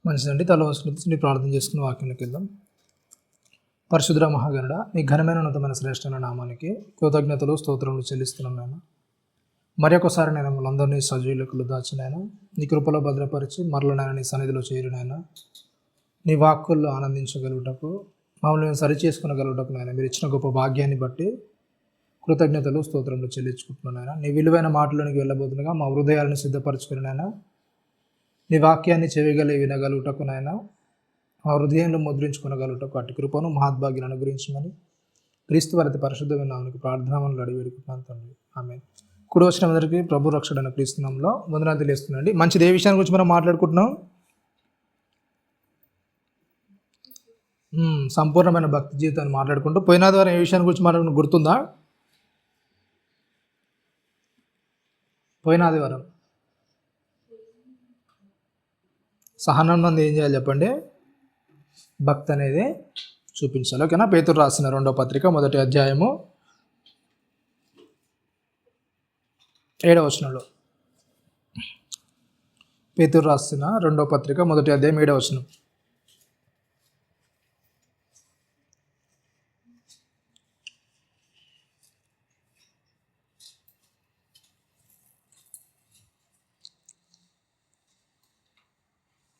మంచిదండి. తల వంచుకుని ప్రార్థన చేసుకుని వాక్యంలోకి వెళ్దాం. పరిశుద్ధ మహాగణుడ, నీ ఘనమైన ఉన్నతమైన శ్రేష్టమైన నామానికి కృతజ్ఞతలు స్తోత్రములు చెల్లిస్తున్నాం నాయన. మరొకసారి నేను మనందరినీ సజీవులకు దాచినాయన, నీ కృపలో భద్రపరిచి మరలనైనా నీ సన్నిధిలో చేరినాయన, నీ వాక్కుల్లో ఆనందించగలుగుటకు మమ్మల్ని మేము సరిచేసుకునగలుగుటకు నాయన మీరు ఇచ్చిన గొప్ప భాగ్యాన్ని బట్టి కృతజ్ఞతలు స్తోత్రములు చెల్లించుకుంటున్నాను నాయన. నీ విలువైన మాటలోనికి వెళ్ళబోతుండగా మా హృదయాలను సిద్ధపరచుకుని నాయన, నీ వాక్యాన్ని చెవిగలి వినగలుగుటకు నాయన, ఆ హృదయంలో ముద్రించుకునగలుగుటకు అటు కృపను మహాద్భాగ్యాన్ని అనుగ్రహించమని క్రీస్తు వారి పరిశుద్ధమైన నామమునకు ప్రార్థనలు అడిగి వేడుకుంటున్నాను తండ్రి. ఆమేన్. కుడి వచ్చిన అందరికీ ప్రభు రక్షణ క్రీస్తునామంలో వందనాలు తెలియజేస్తున్నాండి. మంచిది. ఏ విషయాన్ని గురించి మనం మాట్లాడుకుంటున్నాం? సంపూర్ణమైన భక్తి జీవితాన్ని మాట్లాడుకుంటూ పోయిన ద్వారా ఏ విషయాన్ని గురించి మాట్లాడుకుంటూ గుర్తుందా? పోయిన ఆదివారం సహనం మంది ఏం చేయాలి చెప్పండి? భక్తి అనేది చూపించాలి. ఓకేనా? పేతురు రాసిన 2వ పత్రిక 1వ అధ్యాయము 7వ వచనంలో, పేతురు రాసిన 2వ పత్రిక 1వ అధ్యాయం 7వ వచనం.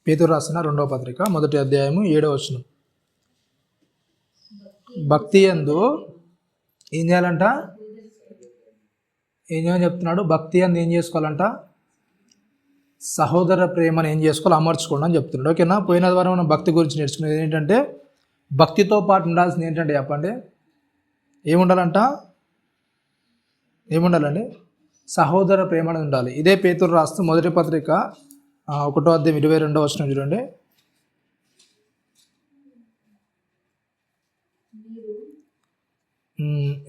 పేతురు రాసిన 2వ పత్రిక 1వ అధ్యాయము 7వ వచనం. భక్తి యందు ఏం చేయాలంట? ఏం చేయని చెప్తున్నాడు? భక్తి యందు ఏం చేసుకోవాలంట? సహోదర ప్రేమను ఏం చేసుకోవాలి? అమర్చుకోండి అని చెప్తున్నాడు. ఓకేనా? పోయిన ద్వారా మనం భక్తి గురించి నేర్చుకునేది ఏంటంటే, భక్తితో పాటు ఉండాల్సింది ఏంటంటే చెప్పండి? ఏముండాలంట? ఏముండాలండి? సహోదర ప్రేమ అనేది ఉండాలి. ఇదే పేతురు రాస్తూ 1వ పత్రిక 1వ అధ్యాయం 22వ వచనం చూడండి.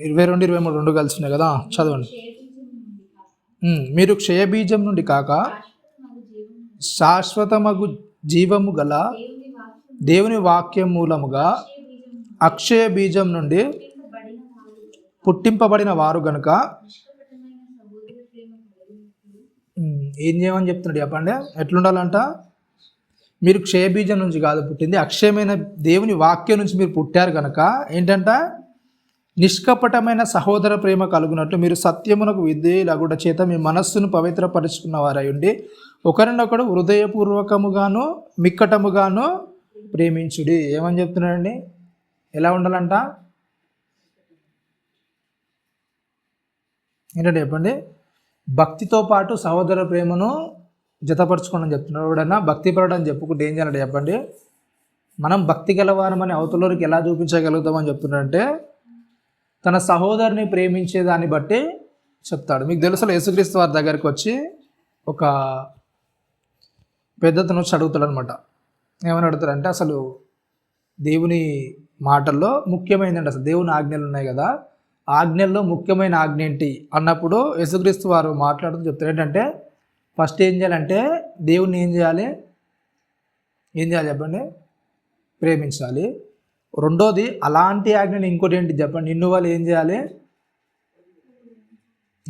ఇరవై 23 కలిసి ఉన్నాయి కదా, చదవండి. మీరు క్షయబీజం నుండి కాక శాశ్వతమగు జీవము గల దేవుని వాక్యం మూలముగా అక్షయ బీజం నుండి పుట్టింపబడిన వారు గనుక ఏం చేయమని చెప్తున్నాడు చెప్పండి? ఎట్లుండాలంట? మీరు క్షయబీజం నుంచి కాదు పుట్టింది, అక్షయమైన దేవుని వాక్యం నుంచి మీరు పుట్టారు కనుక ఏంటంట? నిష్కపటమైన సహోదర ప్రేమ కలుగునట్లు మీరు సత్యమునకు విధేయులగుట చేత మీ మనస్సును పవిత్రపరుచుకున్న వారై ఉండి ఒకరినొకడు హృదయపూర్వకముగాను మిక్కటముగాను ప్రేమించుడి. ఏమని చెప్తున్నాడండి? ఎలా ఉండాలంట? ఏంటంటే చెప్పండి? భక్తితో పాటు సహోదర ప్రేమను జతపరచుకోండి అని చెప్తున్నాడు. ఎవడన్నా భక్తి పడడం చెప్పుకుంటే ఏం చేయాలంటే చెప్పండి? మనం భక్తి గలవారమని అవతలకి ఎలా చూపించగలుగుతామని చెప్తున్నాడంటే, తన సహోదరుని ప్రేమించే దాన్ని బట్టి చెప్తాడు. మీకు తెలుసు, యేసుక్రీస్తు వారి దగ్గరికి వచ్చి ఒక పెద్దతను వచ్చి అడుగుతాడు అనమాట. ఏమని అడుగుతారంటే, అసలు దేవుని మాటల్లో ముఖ్యమైనది, అసలు దేవుని ఆజ్ఞలు ఉన్నాయి కదా, ఆజ్ఞల్లో ముఖ్యమైన ఆజ్ఞ ఏంటి అన్నప్పుడు యేసుక్రీస్తు వారు మాట్లాడుతూ చెప్తారు ఏంటంటే, ఫస్ట్ ఏం చేయాలంటే దేవుణ్ణి ఏం చేయాలి చెప్పండి? ప్రేమించాలి. రెండోది అలాంటి ఆజ్ఞని ఇంకోటి ఏంటి చెప్పండి? నిన్ను వాళ్ళు ఏం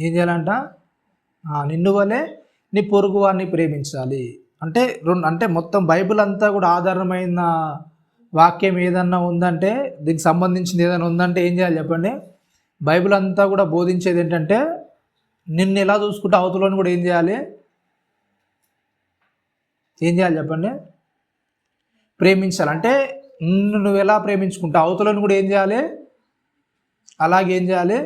చేయాలంట? నిన్ను వాళ్ళే నీ పొరుగు వారిని ప్రేమించాలి. అంటే మొత్తం బైబిల్ అంతా కూడా ఆధారమైన వాక్యం ఏదన్నా ఉందంటే, దీనికి సంబంధించింది ఏదైనా ఉందంటే ఏం చేయాలి చెప్పండి? బైబిల్ అంతా కూడా బోధించేది ఏంటంటే, నిన్ను ఎలా చూసుకుంటే అవతలని కూడా ఏం చేయాలి చెప్పండి? ప్రేమించాలి. అంటే నువ్వు ఎలా ప్రేమించుకుంటావు అవతలని కూడా ఏం చేయాలి? అలాగే ఏం చేయాలి?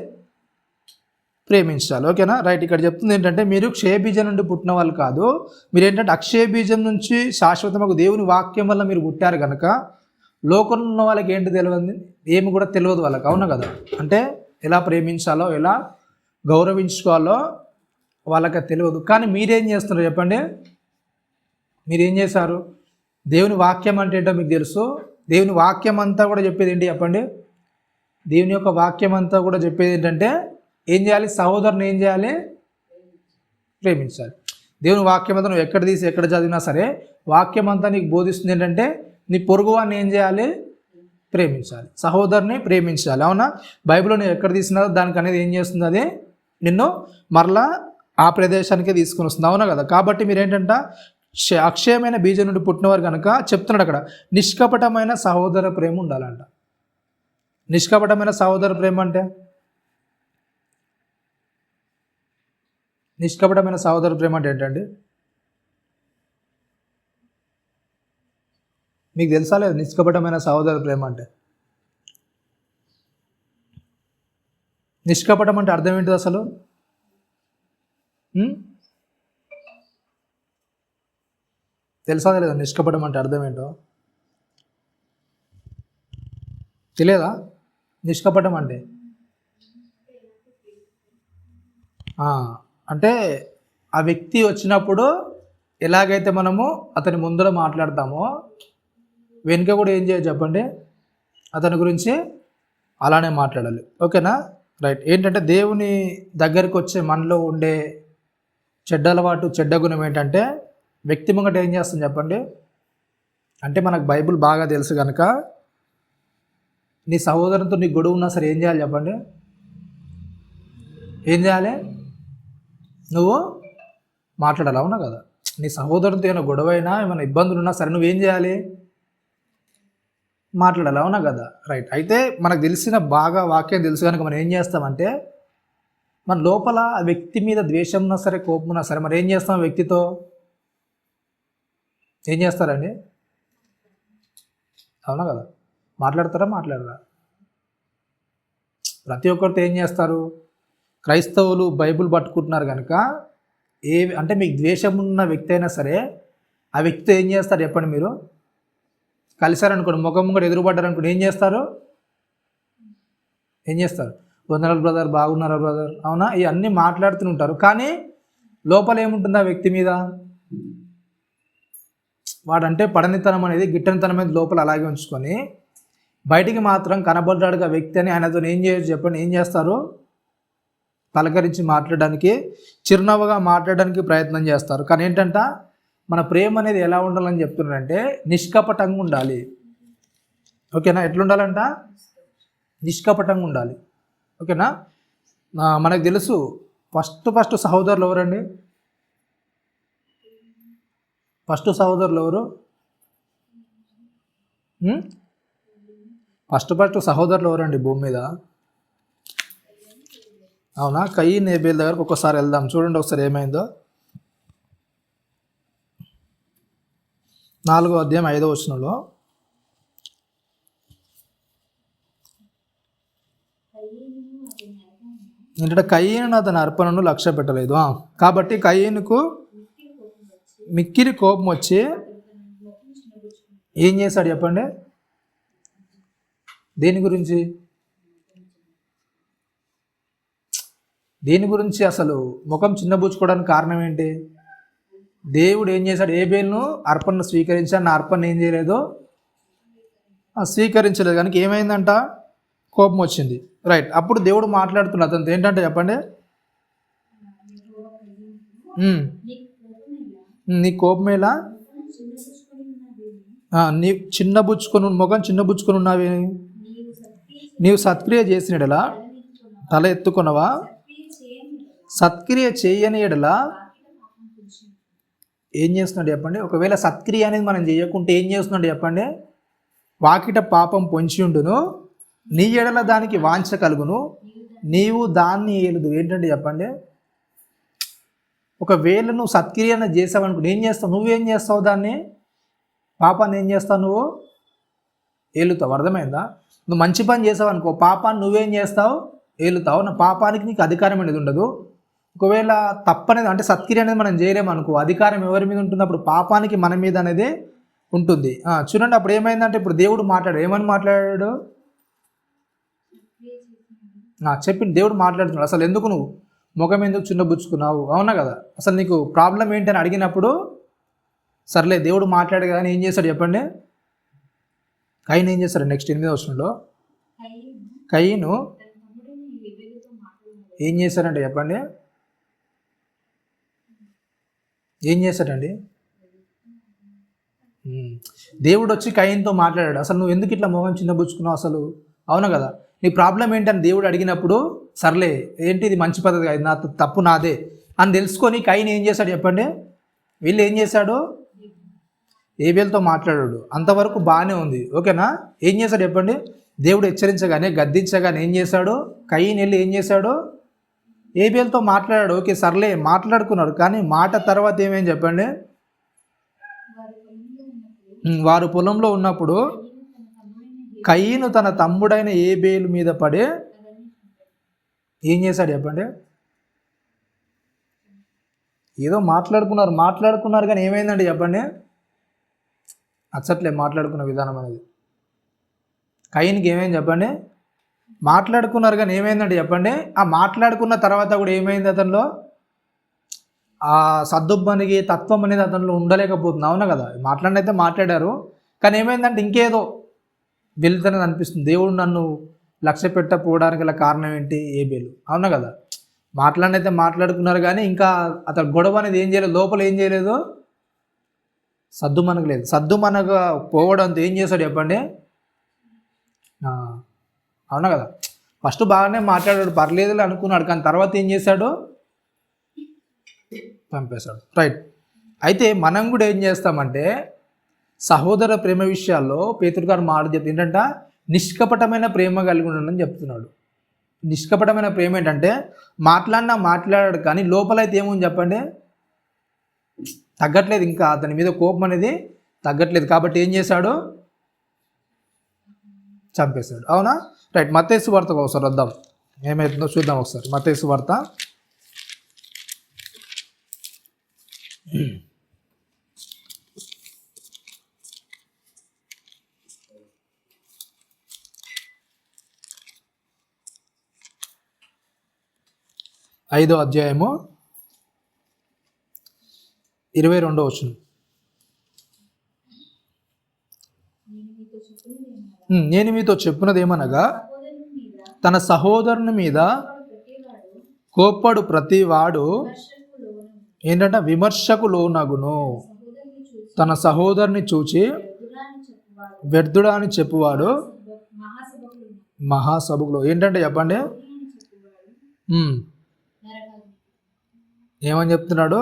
ప్రేమించాలి. ఓకేనా? రైట్. ఇక్కడ చెప్తుంది ఏంటంటే, మీరు క్షయబీజం నుండి పుట్టిన వాళ్ళు కాదు, మీరు ఏంటంటే అక్షయ బీజం నుంచి శాశ్వతమగు దేవుని వాక్యం వల్ల మీరు పుట్టారు కనుక లోకంలో ఉన్న వాళ్ళకి ఏంటి తెలియదు, ఏమి కూడా తెలియదు వాళ్ళకి. అవునా కదా? అంటే ఎలా ప్రేమించాలో, ఎలా గౌరవించుకోవాలో వాళ్ళకి తెలియదు. కానీ మీరేం చేస్తున్నారు చెప్పండి? మీరేం చేశారు? దేవుని వాక్యం అంటే ఏంటో మీకు తెలుసు. దేవుని వాక్యం అంతా కూడా చెప్పేది ఏంటి చెప్పండి? దేవుని యొక్క వాక్యం అంతా కూడా చెప్పేది ఏంటంటే ఏం చేయాలి? సహోదరుని ఏం చేయాలి? ప్రేమించాలి. దేవుని వాక్యం అంతా నువ్వు ఎక్కడ తీసి ఎక్కడ చదివినా సరే వాక్యం అంతా నీకు బోధిస్తుంది ఏంటంటే, నీ పొరుగువాన్ని ఏం చేయాలి? ప్రేమించాలి. సహోదరుని ప్రేమించాలి. అవునా? బైబిల్లో నువ్వు ఎక్కడ తీసినా దానికి అనేది ఏం చేస్తుంది? అది నిన్ను మరలా ఆ ప్రదేశానికే తీసుకుని వస్తుంది. అవునా కదా? కాబట్టి మీరు ఏంటంటే అక్షయమైన బీజం నుండి పుట్టినవారు కనుక చెప్తున్నాడు అక్కడ నిష్కపటమైన సహోదర ప్రేమ ఉండాలంట. నిష్కపటమైన సహోదర ప్రేమ అంటే నిష్కపటమైన సహోదర ప్రేమ అంటే ఏంటండి? మీకు తెలుసా లేదు నిష్కపటమైన సహోదర ప్రేమ అంటే? నిష్కపటం అంటే అర్థం ఏంటిది అసలు? తెలుసా లేదా నిష్కపటం అంటే అర్థం ఏంటో? తెలియదా నిష్కపటం అంటే? అంటే ఆ వ్యక్తి వచ్చినప్పుడు ఎలాగైతే మనము అతని ముందర మాట్లాడతామో వెనుక కూడా ఏం చేయాలి చెప్పండి, అతని గురించి అలానే మాట్లాడాలి. ఓకేనా? రైట్. ఏంటంటే దేవుని దగ్గరికి వచ్చే మనలో ఉండే చెడ్డ అలవాటు, చెడ్డ గుణం ఏంటంటే వ్యక్తి ముంగట ఏం చేస్తాం చెప్పండి, అంటే మనకు బైబిల్ బాగా తెలుసు కనుక నీ సహోదరునితో నీ గొడవ ఉన్నా సరే ఏం చేయాలి చెప్పండి? ఏం చేయాలి? నువ్వు మాట్లాడాలి. అవునా కదా? నీ సహోదరునితో ఏమైనా గొడవ అయినా ఏమైనా ఇబ్బందులు ఉన్నా సరే నువ్వేం చేయాలి? మాట్లాడాలి. అవునా కదా? రైట్. అయితే మనకు తెలిసిన బాగా వాక్యం తెలుసు కనుక మనం ఏం చేస్తామంటే మన లోపల ఆ వ్యక్తి మీద ద్వేషం ఉన్నా సరే కోపం ఉన్నా సరే మరి ఏం చేస్తాం? వ్యక్తితో ఏం చేస్తారండి? అవునా కదా? మాట్లాడతారా? మాట్లాడరా? ప్రతి ఒక్కరితో ఏం చేస్తారు? క్రైస్తవులు బైబిల్ పట్టుకుంటున్నారు కనుక అంటే మీకు ద్వేషం ఉన్న వ్యక్తి అయినా సరే ఆ వ్యక్తితో ఏం చేస్తారు చెప్పండి? మీరు కలిసారనుకోండి, ముఖం కూడా ఎదురుపడ్డారనుకోండి, ఏం చేస్తారు? వందనాలు బ్రదర్, బాగున్నారా బ్రదర్, అవునా, ఇవన్నీ మాట్లాడుతూ ఉంటారు. కానీ లోపల ఏముంటుంది ఆ వ్యక్తి మీద? వాడంటే పడనితనం అనేది, గిట్టనితనం అనేది లోపల అలాగే ఉంచుకొని బయటికి మాత్రం కనబడ్డాడుగా వ్యక్తి అని ఆయనతో ఏం చేయొచ్చు చెప్పండి? ఏం చేస్తారు? పలకరించి మాట్లాడడానికి, చిరునవ్వుగా మాట్లాడడానికి ప్రయత్నం చేస్తారు. కానీ ఏంటంట మన ప్రేమ అనేది ఎలా ఉండాలని చెప్తున్నారంటే నిష్కపటంగా ఉండాలి. ఓకేనా? ఎట్లుండాలంట? నిష్కపటంగా ఉండాలి. ఓకేనా? మనకు తెలుసు ఫస్ట్ సహోదరులు ఎవరండి? ఫస్ట్ సహోదరులు ఎవరు? ఫస్ట్ సహోదరులు ఎవరండి భూమి మీద? అవునా? కయీన్ హేబేల్ దగ్గరకు ఒకసారి వెళ్దాం. చూడండి ఒకసారి ఏమైందో. 4వ అధ్యాయం 5వ వచనంలో ఏంటంటే కయీను అతని అర్పణను లక్ష్య పెట్టలేదు, కాబట్టి కయీనుకు మిక్కిలి కోపం వచ్చి ఏం చేశాడు చెప్పండి? దేని గురించి అసలు ముఖం చిన్నబుచ్చుకోవడానికి కారణం ఏంటి? దేవుడు ఏం చేశాడు? ఏబేలును అర్పణను స్వీకరించాడు, నా అర్పణ ఏం చేయలేదు, స్వీకరించలేదు. కనుక ఏమైందంట? కోపం వచ్చింది. రైట్. అప్పుడు దేవుడు మాట్లాడుతున్నాడు అతనితో ఏంటంటే చెప్పండి? నీ కోపం ఎలా? నీ ముఖం చిన్నబుచ్చుకొని ఉన్నావే, నీవు సత్క్రియ చేసిన ఎడలా తల ఎత్తుకున్నవా? సత్క్రియ చేయని ఎడలా ఏం చేస్తున్నాడు చెప్పండి? ఒకవేళ సత్క్రియ అనేది మనం చేయకుంటే ఏం చేస్తున్నాడు చెప్పండి? వాకిట పాపం పొంచి ఉండును, నీ ఎడల దానికి వాంఛ కలుగును, నీవు దాన్ని ఏలుదు. ఏంటంటే చెప్పండి? ఒకవేళ నువ్వు సత్క్రియను చేసావనుకో ఏం చేస్తావు? నువ్వేం చేస్తావు? దాన్ని పాపాన్ని ఏం చేస్తావు? నువ్వు ఏలుతావు. అర్థమైందా? నువ్వు మంచి పని చేసావు అనుకో, పాపాన్ని నువ్వేం చేస్తావు? ఏలుతావు. నా పాపానికి నీకు అధికారం అనేది ఉండదు. ఒకవేళ తప్పనేది అంటే సత్క్రియ అనేది మనం చేయలేము అనుకో, అధికారం ఎవరి మీద ఉంటుంది? అప్పుడు పాపానికి మన మీద అనేది ఉంటుంది. చూడండి అప్పుడు ఏమైందంటే ఇప్పుడు దేవుడు మాట్లాడాడు. ఏమని మాట్లాడాడు? చెప్పింది దేవుడు మాట్లాడుతున్నాడు. అసలు ఎందుకు నువ్వు ముఖం ఎందుకు చిన్నబుచ్చుకున్నావు? అవునా కదా? అసలు నీకు ప్రాబ్లం ఏంటని అడిగినప్పుడు సర్లే దేవుడు మాట్లాడు కదా అని ఏం చేశాడు చెప్పండి? కయీను ఏం చేశాడు? నెక్స్ట్ 8వ వచనంలో కయీను ఏం చేశాడంటే చెప్పండి? ఏం చేశాడండి? దేవుడు వచ్చి కయీనుతో మాట్లాడాడు. అసలు నువ్వు ఎందుకు ఇట్లా మొహం చిన్నబుచ్చుకున్నావు అసలు? అవును కదా? నీ ప్రాబ్లం ఏంటని దేవుడు అడిగినప్పుడు సర్లే ఏంటి ఇది మంచి పద్ధతి కాదు, నా తప్పు నాదే అని తెలుసుకొని కయీను ఏం చేశాడు చెప్పండి? వీళ్ళు ఏం చేశాడు? ఏబేలుతో మాట్లాడాడు, అంతవరకు బాగానే ఉంది, ఓకేనా. ఏం చేశాడు చెప్పండి, దేవుడు హెచ్చరించగానే గద్దించగానే ఏం చేశాడు, కయీన్ వెళ్ళి ఏం చేశాడు, ఏబేలుతో మాట్లాడాడు. ఓకే సర్లే మాట్లాడుకున్నాడు, కానీ మాట తర్వాత ఏమేం చెప్పండి, వారు పొలంలో ఉన్నప్పుడు కయీను తన తమ్ముడైన ఏబేలు మీద పడి ఏం చేశాడు చెప్పండి. ఏదో మాట్లాడుకున్నారు కానీ ఏమైందండి చెప్పండి. అచ్చట్లే మాట్లాడుకున్న విధానం అనేది. కయీన్కి ఏమైంది చెప్పండి, మాట్లాడుకున్నారు కానీ ఏమైందంటే చెప్పండి. ఆ మాట్లాడుకున్న తర్వాత కూడా ఏమైంది, అతనిలో ఆ సద్దుబ్బనికి తత్వం అనేది అతనిలో ఉండలేకపోతుంది, అవునా కదా. మాట్లాడినైతే మాట్లాడారు, కానీ ఏమైందంటే ఇంకేదో వెళ్తానని అనిపిస్తుంది. దేవుడు నన్ను లక్ష్య పెట్టకపోవడానికి గల కారణం ఏంటి, ఏబేలు, అవునా కదా. మాట్లాడినైతే మాట్లాడుకున్నారు కానీ ఇంకా అతను గొడవ అనేది ఏం చేయలేదు, లోపల ఏం చేయలేదు, సద్దు మనగలేదు. సద్దు మనగ పోవడంతో ఏం చేశాడు చెప్పండి. అవునా కదా, ఫస్ట్ బాగానే మాట్లాడాడు, పర్లేదులే అనుకున్నాడు, కానీ తర్వాత ఏం చేశాడు, చంపేశాడు. రైట్. అయితే మనం కూడా ఏం చేస్తామంటే సహోదర ప్రేమ విషయాల్లో పేతురు గారు మాట చెప్తే ఏంటంటే నిష్కపటమైన ప్రేమ కలిగి ఉండడం చెప్తున్నాడు. నిష్కపటమైన ప్రేమ ఏంటంటే మాట్లాడాడు కానీ లోపల అయితే ఏముంది చెప్పండి, తగ్గట్లేదు, ఇంకా అతని మీద కోపం అనేది తగ్గట్లేదు. కాబట్టి ఏం చేశాడు, చంపేశాడు. అవునా. రైట్. మత్తయి సువార్తకు ఒకసారి వద్దాం, ఏమైతుందో చూద్దాం ఒకసారి. మత్తయి సువార్త 5వ అధ్యాయము 22వ వచనం. నేను మీతో చెప్పున్నదేమనగా తన సహోదరుని మీద కోప్పడు ప్రతివాడు ఏంటంటే విమర్శకు లోనగును, తన సహోదరుని చూచి వ్యర్థుడా అని చెప్పువాడు మహాసభలో ఏంటంటే చెప్పండి. ఏమని చెప్తున్నాడు,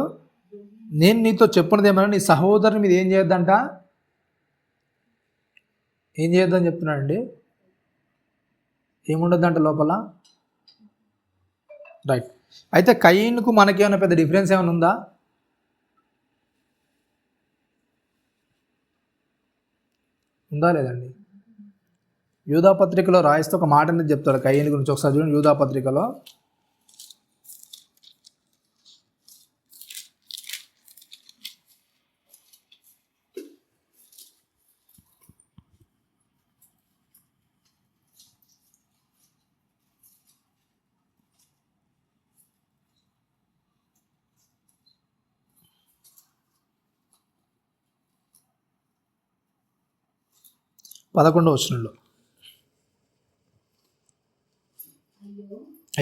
నేను నీతో చెప్పినది ఏమన్నా నీ సహోదరుని మీద ఏం చేయొద్దంట, ఏం చేయొద్దని చెప్తున్నాడండి. ఏముండొద్దంట లోపల. రైట్. అయితే కయీనుకు మనకేమైనా పెద్ద డిఫరెన్స్ ఏమైనా ఉందా, ఉందా లేదండి. యూదా పత్రికలో రాయిస్తే ఒక మాట అనేది చెప్తాడు కయీను గురించి. ఒకసారి చూడండి యూదా పత్రికలో 11వ వచనంలో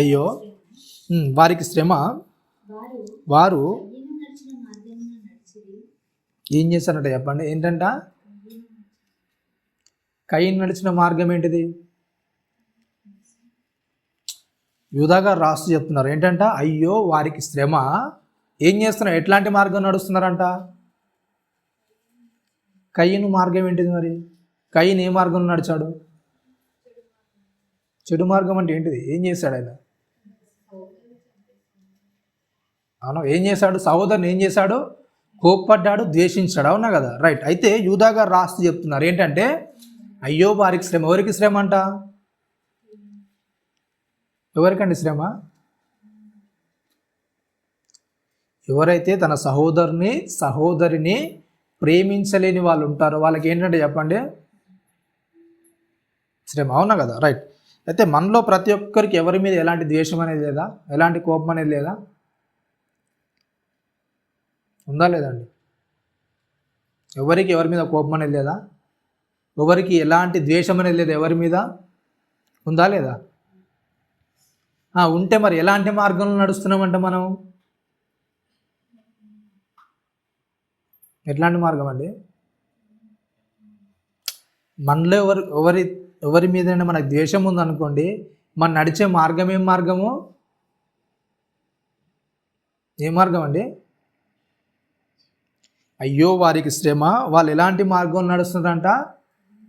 అయ్యో వారికి శ్రమ, వారు ఏం చేశారంట చెప్పండి. ఏంటంట, కయీను నడిచిన మార్గం ఏంటిది, యూదా గారు రాస్తూ చెప్తున్నారు ఏంటంట, అయ్యో వారికి శ్రమ, ఏం చేస్తున్నారు, ఎట్లాంటి మార్గం నడుస్తున్నారంట. కయీను మార్గం ఏంటిది మరి, కయీను ఏ మార్గంలో నడిచాడు, చెడు మార్గం అంటే ఏంటిది, ఏం చేశాడు ఆయన, అవునా ఏం చేశాడు, సహోదరుని ఏం చేశాడు, కోప్పడ్డాడు, ద్వేషించాడు, అవునా కదా. రైట్. అయితే యూదా గారు రాస్తూ చెప్తున్నారు ఏంటంటే అయ్యో వారికి శ్రమ, ఎవరికి శ్రమ అంట, ఎవరికండి శ్రమ, ఎవరైతే తన సహోదరిని ప్రేమించలేని వాళ్ళు ఉంటారో వాళ్ళకి ఏంటంటే చెప్పండి శ్రమ, అవునా కదా. రైట్. అయితే మనలో ప్రతి ఒక్కరికి ఎవరి మీద ఎలాంటి ద్వేషం అనేది లేదా, ఎలాంటి కోపం అనేది లేదా, ఉందా లేదండి. ఎవరి మీద కోపం అనేది లేదా, ఎవరికి ఎలాంటి ద్వేషం అనేది లేదా, ఎవరి మీద ఉందా లేదా. ఉంటే మరి ఎలాంటి మార్గంలో నడుస్తున్నామంటే మనం, ఎట్లాంటి మార్గం అండి, మనలో ఎవరి మీదైనా మనకు ద్వేషం ఉందనుకోండి, మన నడిచే మార్గం ఏం మార్గము, ఏ మార్గం అండి. అయ్యో వారికి శ్రమ, వాళ్ళు ఎలాంటి మార్గంలో నడుస్తున్నారంట,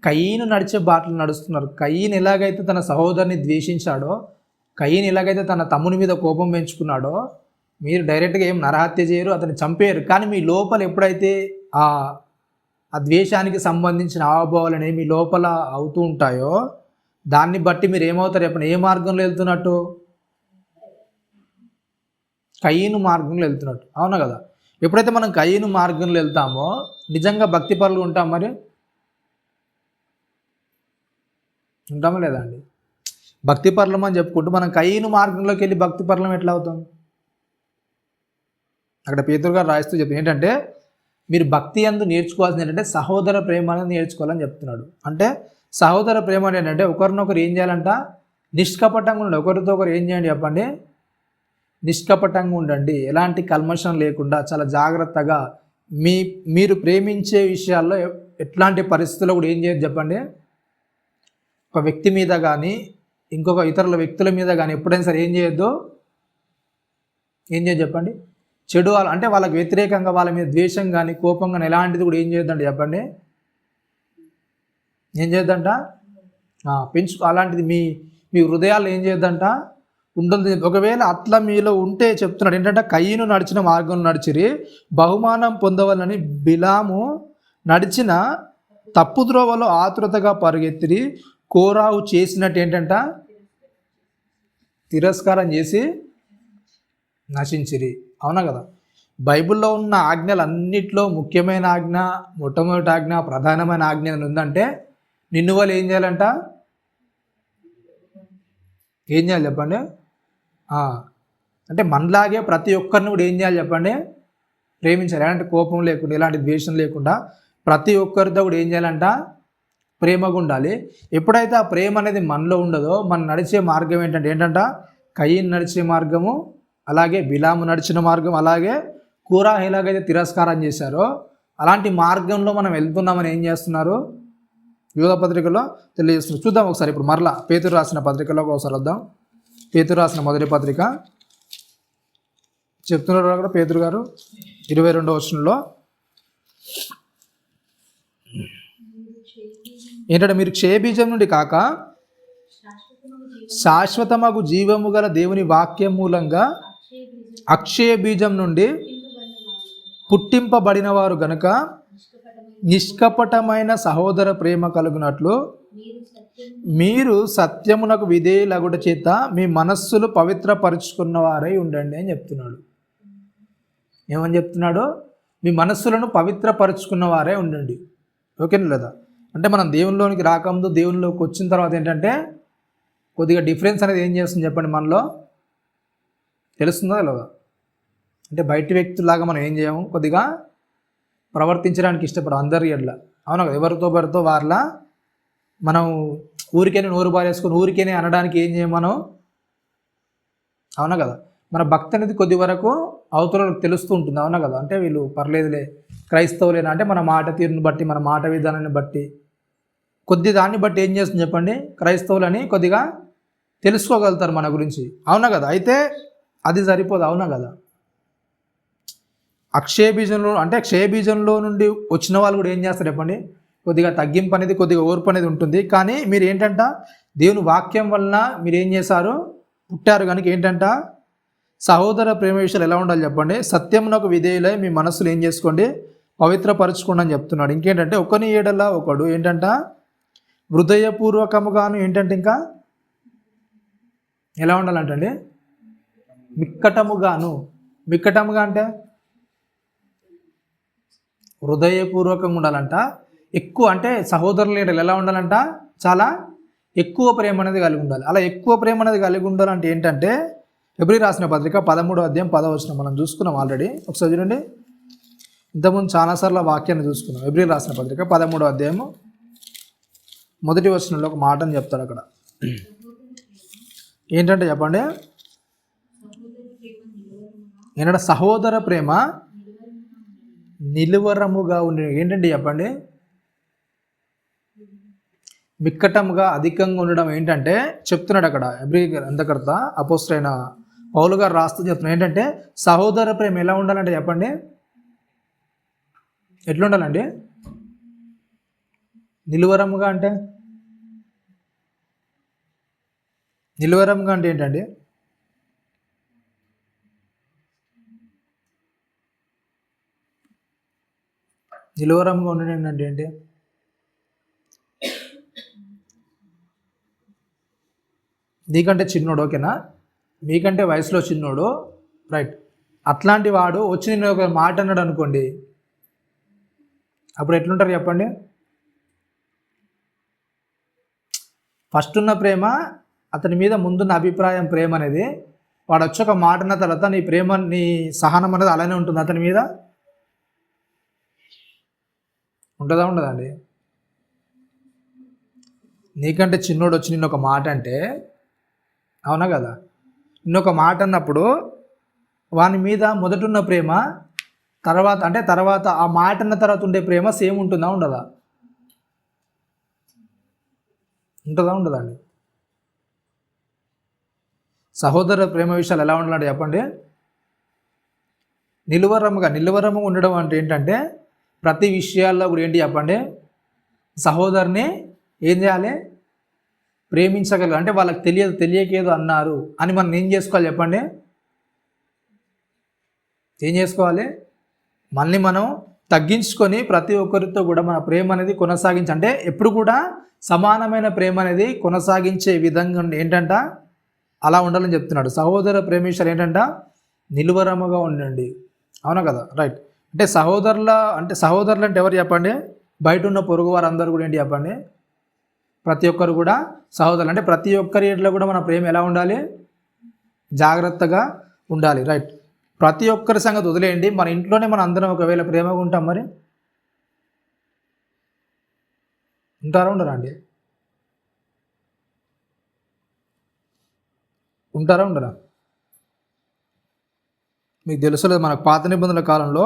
కయీను నడిచే బాటలు నడుస్తున్నారు. కయీను ఎలాగైతే తన సహోదరుని ద్వేషించాడో, కయీను ఎలాగైతే తన తమ్ముని మీద కోపం పెంచుకున్నాడో, మీరు డైరెక్ట్గా ఏం నరహత్య చేయరు, అతన్ని చంపేయరు. కానీ మీ లోపల ఎప్పుడైతే ఆ ద్వేషానికి సంబంధించిన హావభావాలు అనేవి మీ లోపల అవుతూ ఉంటాయో, దాన్ని బట్టి మీరు ఏమవుతారు చెప్పండి? ఏ మార్గంలో వెళ్తున్నట్టు? కయీను మార్గంలో వెళ్తున్నట్టు. అవునా కదా? ఎప్పుడైతే మనం కయీను మార్గంలో వెళ్తామో నిజంగా భక్తి పరులు ఉంటాం. మరి ఉంటామా లేదా అండి? భక్తి పరులం అని చెప్పుకుంటూ మనం కయీను మార్గంలోకి వెళ్ళి భక్తి పరులం ఎట్లా అవుతాం? అక్కడ పేతురు గారు రాయిస్తూ చెప్తుంది ఏంటంటే, మీరు భక్తి యందు నేర్చుకోవాల్సింది ఏంటంటే సహోదర ప్రేమ అనేది నేర్చుకోవాలని చెప్తున్నాడు. అంటే సహోదర ప్రేమ ఏంటంటే ఒకరినొకరు ఏం చేయాలంట? నిష్కపటంగా ఉండండి. ఒకరితో ఒకరు ఏం చేయండి చెప్పండి? నిష్కపటంగా ఉండండి. ఎలాంటి కల్మషం లేకుండా చాలా జాగ్రత్తగా మీరు ప్రేమించే విషయాల్లో ఎట్లాంటి పరిస్థితుల్లో కూడా ఏం చేయదు చెప్పండి? ఒక వ్యక్తి మీద కానీ ఇంకొక ఇతరుల వ్యక్తుల మీద కానీ ఎప్పుడైనా సరే ఏం చేయొద్దు? ఏం చేయదు చెప్పండి? చెడు అంటే వాళ్ళకి వ్యతిరేకంగా వాళ్ళ మీద ద్వేషం కానీ కోపం కానీ ఎలాంటిది కూడా ఏం చేయొద్దండి చెప్పండి? ఏం చేయొద్దంట? అలాంటిది మీ హృదయాల్లో ఏం చేయొద్దంట? ఉంటుంది. ఒకవేళ అట్లా మీలో ఉంటే చెప్తున్నాడు ఏంటంటే, కయీను నడిచిన మార్గం నడిచిరి, బహుమానం పొందవాలని బిలాము నడిచిన తప్పు ద్రోవలో ఆతురతగా పరుగెత్తిరి, కోరాహు చేసినట్టు ఏంటంట? తిరస్కారం చేసి నశించిరి. అవునా కదా? బైబిల్లో ఉన్న ఆజ్ఞలన్నిట్లో ముఖ్యమైన ఆజ్ఞ, మొట్టమొదటి ఆజ్ఞ, ప్రధానమైన ఆజ్ఞ ఉందంటే నిన్ను వాళ్ళు ఏం చేయాలంట? ఏం చేయాలి చెప్పండి? అంటే మనలాగే ప్రతి ఒక్కరిని కూడా ఏం చేయాలి చెప్పండి? ప్రేమించాలి. ఎలాంటి కోపం లేకుండా, ఎలాంటి ద్వేషం లేకుండా ప్రతి ఒక్కరితో కూడా ఏం చేయాలంట? ప్రేమగా ఉండాలి. ఎప్పుడైతే ఆ ప్రేమ అనేది మనలో ఉండదో, మనం నడిచే మార్గం ఏంటంట? కయీను నడిచే మార్గము, అలాగే బిలాము నడిచిన మార్గం, అలాగే కోరాహు ఎలాగైతే తిరస్కారం చేశారో అలాంటి మార్గంలో మనం వెళ్తున్నామని ఏం చేస్తున్నారు? యూదా పత్రికలో తెలియజేస్తున్నారు. చూద్దాం ఒకసారి. ఇప్పుడు మరలా పేతురు రాసిన పత్రికలోకి ఒకసారి వద్దాం. పేతురు రాసిన మొదటి పత్రిక చెప్తున్నారు అక్కడ పేతురు గారు 22వ వచనంలో ఏంటంటే, మీరు క్షయబీజం నుండి కాక శాశ్వతమగు జీవము గల దేవుని వాక్యం మూలంగా అక్షయ బీజం నుండి పుట్టింపబడిన వారు గనుక నిష్కపటమైన సహోదర ప్రేమ కలుగునట్లు మీరు సత్యమునకు విధేయులగుట చేత మీ మనస్సులు పవిత్రపరుచుకున్న వారై ఉండండి అని చెప్తున్నాడు. ఏమని చెప్తున్నాడు? మీ మనస్సులను పవిత్రపరుచుకున్న వారే ఉండండి. ఓకేనా లేదా? అంటే మనం దేవునిలోనికి రాకముందు దేవునిలోకి వచ్చిన తర్వాత ఏంటంటే కొద్దిగా డిఫరెన్స్ అనేది ఏం చేస్తుంది చెప్పండి? మనలో తెలుస్తుందో లేదా? అంటే బయటి వ్యక్తులాగా మనం ఏం చేయము, కొద్దిగా ప్రవర్తించడానికి ఇష్టపడం అందరి ఎట్లా. అవునా కదా? ఎవరితో వారిలా మనం ఊరికేనే నోరు బారేసుకొని ఊరికేనే అనడానికి ఏం చేయము మనం. అవునా కదా? మన భక్తి అనేది కొద్ది వరకు అవతలకు తెలుస్తూ ఉంటుంది. అవునా కదా? అంటే వీళ్ళు పర్లేదులే, క్రైస్తవులేనా అంటే మన మాట తీరుని బట్టి, మన మాట విధానాన్ని బట్టి, కొద్ది దాన్ని బట్టి ఏం చేస్తుంది చెప్పండి? క్రైస్తవులని కొద్దిగా తెలుసుకోగలుగుతారు మన గురించి. అవునా కదా? అయితే అది సరిపోదు. అవునా కదా? క్షయబీజంలో నుండి వచ్చిన వాళ్ళు కూడా ఏం చేస్తారు చెప్పండి? కొద్దిగా తగ్గింపు అనేది, కొద్దిగా ఓర్పు అనేది ఉంటుంది. కానీ మీరు ఏంటంట? దేవుని వాక్యం వలన మీరు ఏం చేశారు? పుట్టారు కనుక ఏంటంట? సహోదర ప్రేమ విషయాలు ఎలా ఉండాలి చెప్పండి? సత్యమునకు విధేయులై మీ మనస్సులు ఏం చేసుకోండి? పవిత్రపరచుకోండి అని చెప్తున్నాడు. ఇంకేంటంటే, ఒకని ఏడల ఒకడు ఏంటంట? హృదయపూర్వకముగాను ఏంటంటే ఇంకా ఎలా ఉండాలంటండి? మిక్కటముగా అంటే హృదయపూర్వకంగా ఉండాలంట. ఎక్కువ అంటే సహోదరుల ఏడలు ఎలా ఉండాలంట? చాలా ఎక్కువ ప్రేమ అనేది కలిగి ఉండాలి. అలా ఎక్కువ ప్రేమ అనేది కలిగి ఉండాలంటే ఏంటంటే, హెబ్రీ రాసిన పత్రిక 13వ అధ్యాయం 10వ వచనం మనం చూసుకున్నాం ఆల్రెడీ. ఒకసారి చూడండి. ఇంతకుముందు చాలాసార్లు వాక్యాన్ని చూసుకున్నాం. హెబ్రీ రాసిన పత్రిక 13వ అధ్యాయము 1వ వచనంలో ఒక మాటని చెప్తాడు అక్కడ. ఏంటంటే చెప్పండి? ఏంటంటే సహోదర ప్రేమ నిలువరముగా ఉండి ఏంటంటే చెప్పండి? మిక్కటముగా, అధికంగా ఉండడం ఏంటంటే చెప్తున్నాడు అక్కడ హెబ్రీ గ్రంథకర్త అపోస్తలుడైన పౌలు గారు రాస్తూ చెప్తున్నాడు ఏంటంటే, సహోదర ప్రేమ ఎలా ఉండాలంటే చెప్పండి? ఎట్లుండాలండి? నిలువరముగా అంటే ఏంటండి? నిలువరముగా ఉండడం అంటే ఏంటి? నీకంటే చిన్నోడు, ఓకేనా? మీకంటే వయసులో చిన్నోడు, రైట్. అట్లాంటి వాడు వచ్చి నేను ఒక మాట అన్నాడు అనుకోండి, అప్పుడు ఎట్లుంటారు చెప్పండి? ఫస్ట్ ఉన్న ప్రేమ, అతని మీద ముందున్న అభిప్రాయం ప్రేమ అనేది, వాడు వచ్చి ఒక మాట అన్న తర్వాత నీ ప్రేమ, నీ సహనం అనేది అలానే ఉంటుంది అతని మీద? ఉంటుందా ఉండదా అండి? నీకంటే చిన్నోడు వచ్చి నిన్న ఒక మాట అంటే, అవునా కదా? నిన్నొక మాట అన్నప్పుడు వాని మీద మొదటున్న ప్రేమ తర్వాత ఆ మాట అన్న తర్వాత ఉండే ప్రేమ సేమ్ ఉంటుందా ఉండదా? ఉండదా అండి? సహోదర ప్రేమ విషయాలు ఎలా ఉండాలంటే చెప్పండి. నిలువరముగా ఉండడం అంటే ఏంటంటే ప్రతి విషయాల్లో కూడా ఏంటి చెప్పండి, సహోదరుని ఏం చేయాలి? ప్రేమించగలరు. అంటే వాళ్ళకి తెలియకేదో అన్నారు అని మనం ఏం చేసుకోవాలి చెప్పండి? ఏం చేసుకోవాలి? మళ్ళీ మనం తగ్గించుకొని ప్రతి ఒక్కరితో కూడా మన ప్రేమ అనేది అంటే ఎప్పుడు కూడా సమానమైన ప్రేమ అనేది కొనసాగించే విధంగా ఏంటంట అలా ఉండాలని చెప్తున్నాడు. సహోదర ప్రేమించాలి ఏంటంట? నిలువరముగా ఉండండి. అవునా కదా? రైట్. అంటే సహోదరులు అంటే ఎవరు చెప్పండి? బయట ఉన్న పొరుగు వారందరూ కూడా ఏంటి చెప్పండి? ప్రతి ఒక్కరు కూడా సహోదరులు. అంటే ప్రతి ఒక్కరి ఇంట్లో కూడా మన ప్రేమ ఎలా ఉండాలి? జాగ్రత్తగా ఉండాలి. రైట్. ప్రతి ఒక్కరి సంగతి వదిలేయండి, మన ఇంట్లోనే మనం అందరం ఒకవేళ ప్రేమగా ఉంటాం, మరి ఉంటారా ఉండరా అండి? ఉంటారా ఉండరా? మీకు తెలుసులేదు, మనకు పాత నిబంధనల కాలంలో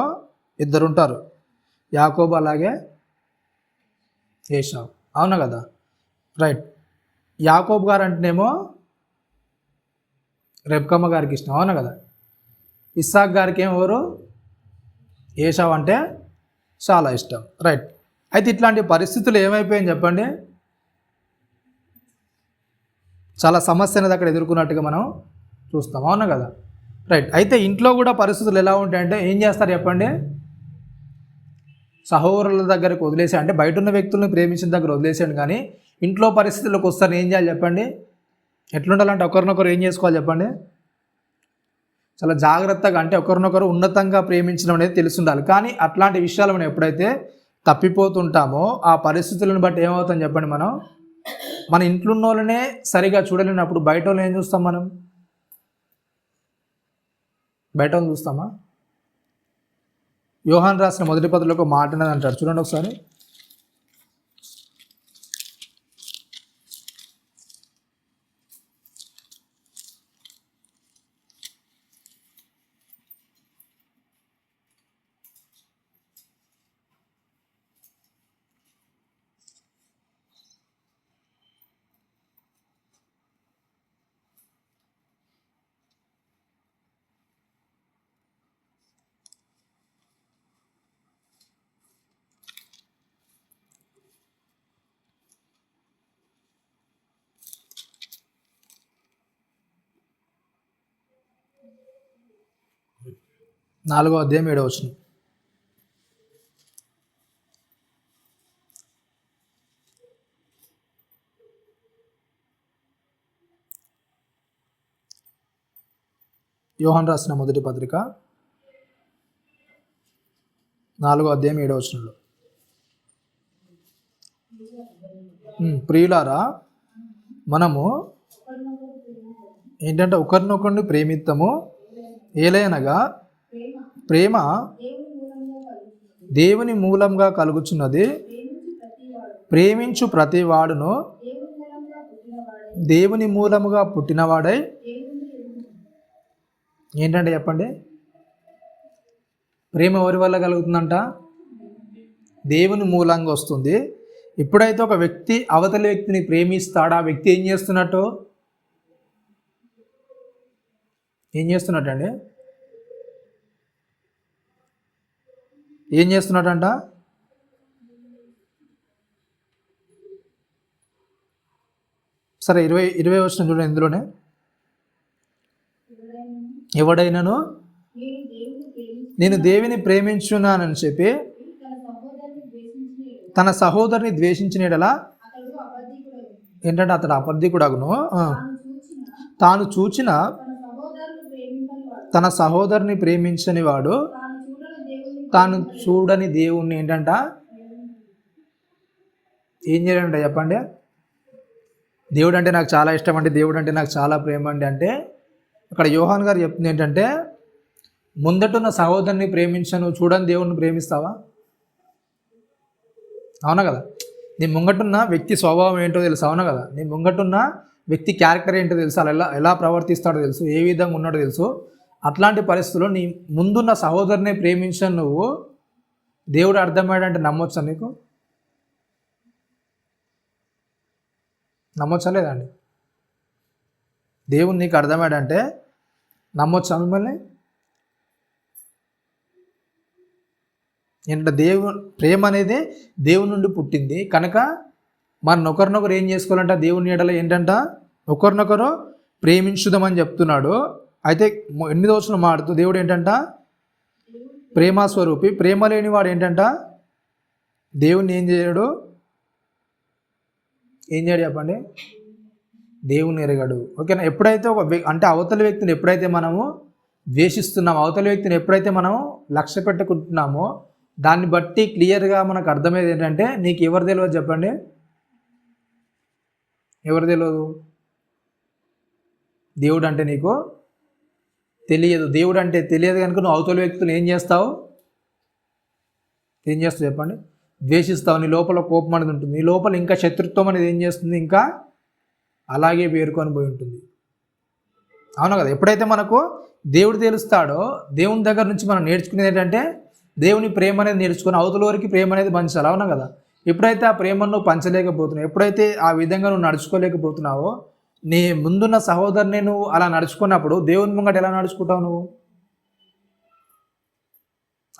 ఇద్దరు ఉంటారు, యాకోబు అలాగే ఏశావు. అవునా కదా? రైట్. యాకోబు గారు అంటేనేమో రెబ్కమ్మ గారికి ఇష్టం, అవునా కదా? ఇస్సాక్ గారికి ఎవరు? ఏశావు అంటే చాలా ఇష్టం. రైట్. అయితే ఇట్లాంటి పరిస్థితులు ఏమైపోయాయని చెప్పండి, చాలా సమస్య అనేది అక్కడ ఎదుర్కొన్నట్టుగా మనం చూస్తాం, అవునా కదా? రైట్. అయితే ఇంట్లో కూడా పరిస్థితులు ఎలా ఉంటాయంటే ఏం చేస్తారు చెప్పండి? సహోదరుల దగ్గరకు వదిలేసి, అంటే బయట ఉన్న వ్యక్తులను ప్రేమించిన దగ్గర వదిలేసాడు, కానీ ఇంట్లో పరిస్థితులకు వస్తాను ఏం చేయాలి చెప్పండి? ఎట్లుండాలంటే ఒకరినొకరు ఏం చేసుకోవాలి చెప్పండి? చాలా జాగ్రత్తగా, అంటే ఒకరినొకరు ఉన్నతంగా ప్రేమించడం అనేది తెలిసి ఉండాలి. కానీ అట్లాంటి విషయాలు మనం ఎప్పుడైతే తప్పిపోతుంటామో ఆ పరిస్థితులను బట్టి ఏమవుతాం చెప్పండి, మన ఇంట్లో ఉన్న వాళ్ళనే సరిగా చూడలేనప్పుడు బయట వాళ్ళని ఏం చూస్తాం? మనం బయట వాళ్ళని చూస్తామా? యోహాన్ రాసిన మొదటి పత్రికలో ఒక మాట అనేది అంటాడు, చూడండి ఒకసారి. నాలుగో అధ్యాయం 7వ వచనం. యోహాన్ రాసిన మొదటి పత్రిక 4వ అధ్యాయం 7వ వచనంలో, ప్రియులారా మనము ఏంటంటే ఒకరినొకరిని ప్రేమిత్తము, ఏలైనగా ప్రేమ దేవుని మూలంగా కలుగుచున్నది. ప్రేమించు ప్రతి వాడును దేవుని మూలముగా పుట్టినవాడై ఏంటంటే చెప్పండి, ప్రేమ ఎవరి వల్ల కలుగుతుందంట? దేవుని మూలంగా వస్తుంది. ఎప్పుడైతే ఒక వ్యక్తి అవతలి వ్యక్తిని ప్రేమిస్తాడో ఆ వ్యక్తి ఏం చేస్తున్నట్టండి? ఏం చేస్తున్నాడంట? సరే 20 వచ్చిన చూడండి. ఇందులోనే ఎవడైనాను నేను దేవుని ప్రేమించున్నానని చెప్పి తన సహోదరుని ద్వేషించిన యెడల ఏంటంటే అతడు అబద్ధికుడగును. తాను చూచిన తన సహోదరుని ప్రేమించని వాడు తాను చూడని దేవుణ్ణి ఏంటంట ఏం చేయాలంట చెప్పండి? దేవుడు అంటే నాకు చాలా ఇష్టం అండి, దేవుడు అంటే నాకు చాలా ప్రేమ అండి అంటే అక్కడ యోహాన్ గారు చెప్తుంది ఏంటంటే, ముందటున్న సహోదరుని ప్రేమించను చూడని దేవుణ్ణి ప్రేమిస్తావా? అవునా కదా? నీ ముంగటున్న వ్యక్తి స్వభావం ఏంటో తెలుసు, అవునా కదా? నీ ముంగటున్న వ్యక్తి క్యారెక్టర్ ఏంటో తెలుసు, అలా ఎలా ప్రవర్తిస్తాడో తెలుసు, ఏ విధంగా ఉన్నాడో తెలుసు. అట్లాంటి పరిస్థితుల్లో నీ ముందున్న సహోదరుని ప్రేమించను నువ్వు దేవుడు అర్థమయ్యాడంటే నమ్మొచ్చా? నీకు నమ్మొచ్చా లేదండి? దేవుడు నీకు అర్థమయ్యాడంటే నమ్మొచ్చా మిమ్మల్ని? ఏంటంటే ప్రేమ అనేది దేవుని నుండి పుట్టింది కనుక మన ఒకరినొకరు ఏం చేసుకోవాలంట? దేవుని ఎడల ఏంటంట ఒకరినొకరు ప్రేమించుదామని చెప్తున్నాడు. అయితే 8వ వచనం మాడుతూ దేవుడు ఏంటంట ప్రేమస్వరూపి, ప్రేమ లేని వాడు ఏంటంట దేవుణ్ణి ఏం చేయడు చెప్పండి? దేవుని ఎరగడు. ఓకేనా? ఎప్పుడైతే అంటే అవతల వ్యక్తిని ఎప్పుడైతే మనము ద్వేషిస్తున్నామో, అవతల వ్యక్తిని ఎప్పుడైతే మనము లక్ష్య పెట్టుకుంటున్నామో దాన్ని బట్టి క్లియర్గా మనకు అర్థమయ్యేది ఏంటంటే నీకు ఎవరు తెలియదు చెప్పండి? ఎవరు తెలియదు? దేవుడు అంటే నీకు తెలియదు. దేవుడు అంటే తెలియదు కనుక నువ్వు అవతల వ్యక్తులు ఏం చేస్తావు చెప్పండి? ద్వేషిస్తావు. నీ లోపల కోపం అనేది ఉంటుంది, నీ లోపల ఇంకా శత్రుత్వం అనేది ఏం చేస్తుంది, ఇంకా అలాగే పేరుకొని పోయి ఉంటుంది. అవునా కదా? ఎప్పుడైతే మనకు దేవుడు తెలుస్తాడో దేవుని దగ్గర నుంచి మనం నేర్చుకునేది ఏంటంటే దేవుని ప్రేమ అనేది నేర్చుకుని అవతల వారికి ప్రేమ అనేది పంచాలి. అవునా కదా? ఎప్పుడైతే ఆ ప్రేమను నువ్వు పంచలేకపోతున్నావు, ఎప్పుడైతే ఆ విధంగా నువ్వు నడుచుకోలేకపోతున్నావో, నీ ముందున్న సహోదరుని నువ్వు అలా నడుచుకున్నప్పుడు దేవుని ముంగట ఎలా నడుచుకుంటావు నువ్వు?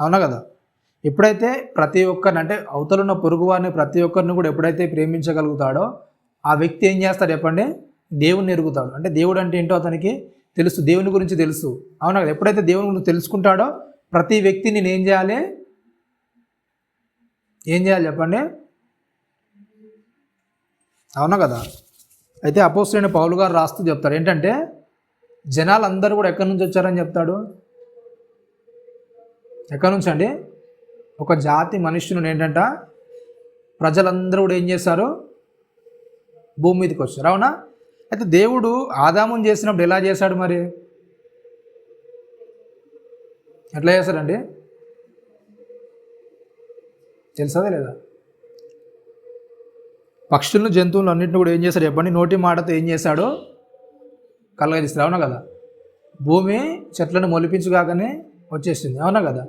అవునా కదా? ఎప్పుడైతే ప్రతి ఒక్కరిని అంటే అవతలున్న పొరుగు వారిని ప్రతి ఒక్కరిని కూడా ఎప్పుడైతే ప్రేమించగలుగుతాడో ఆ వ్యక్తి ఏం చేస్తాడు చెప్పండి? దేవుణ్ణి ఎరుగుతాడు. అంటే దేవుడు అంటే ఏంటో అతనికి తెలుసు, దేవుని గురించి తెలుసు. అవునా కదా? ఎప్పుడైతే దేవుని గురించి తెలుసుకుంటాడో ప్రతి వ్యక్తి నేను ఏం చేయాలి చెప్పండి? అవునా కదా? అయితే అపోస్తలుడైన పౌలు గారు రాస్తూ చెప్తాడు ఏంటంటే జనాలందరూ కూడా ఎక్కడి నుంచి వచ్చారని చెప్తాడు? ఎక్కడి నుంచి అండి? ఒక జాతి మనుష్యులను ఏంటంట ప్రజలందరూ కూడా ఏం చేశారు? భూమి మీదకి వచ్చారు. అవునా? అయితే దేవుడు ఆదామును చేసినప్పుడు ఎలా చేశాడు మరి? ఎట్లా చేశాడండి? తెలుసదా లేదా? పక్షులను జంతువులు అన్నింటిని కూడా ఏం చేశాడు చెప్పండి? నోటి మాటతో ఏం చేశాడు? కలగజేస్తాడు. అవునా కదా? భూమి చెట్లను మొలిపించుగాకనే వచ్చేసింది. అవునా కదా?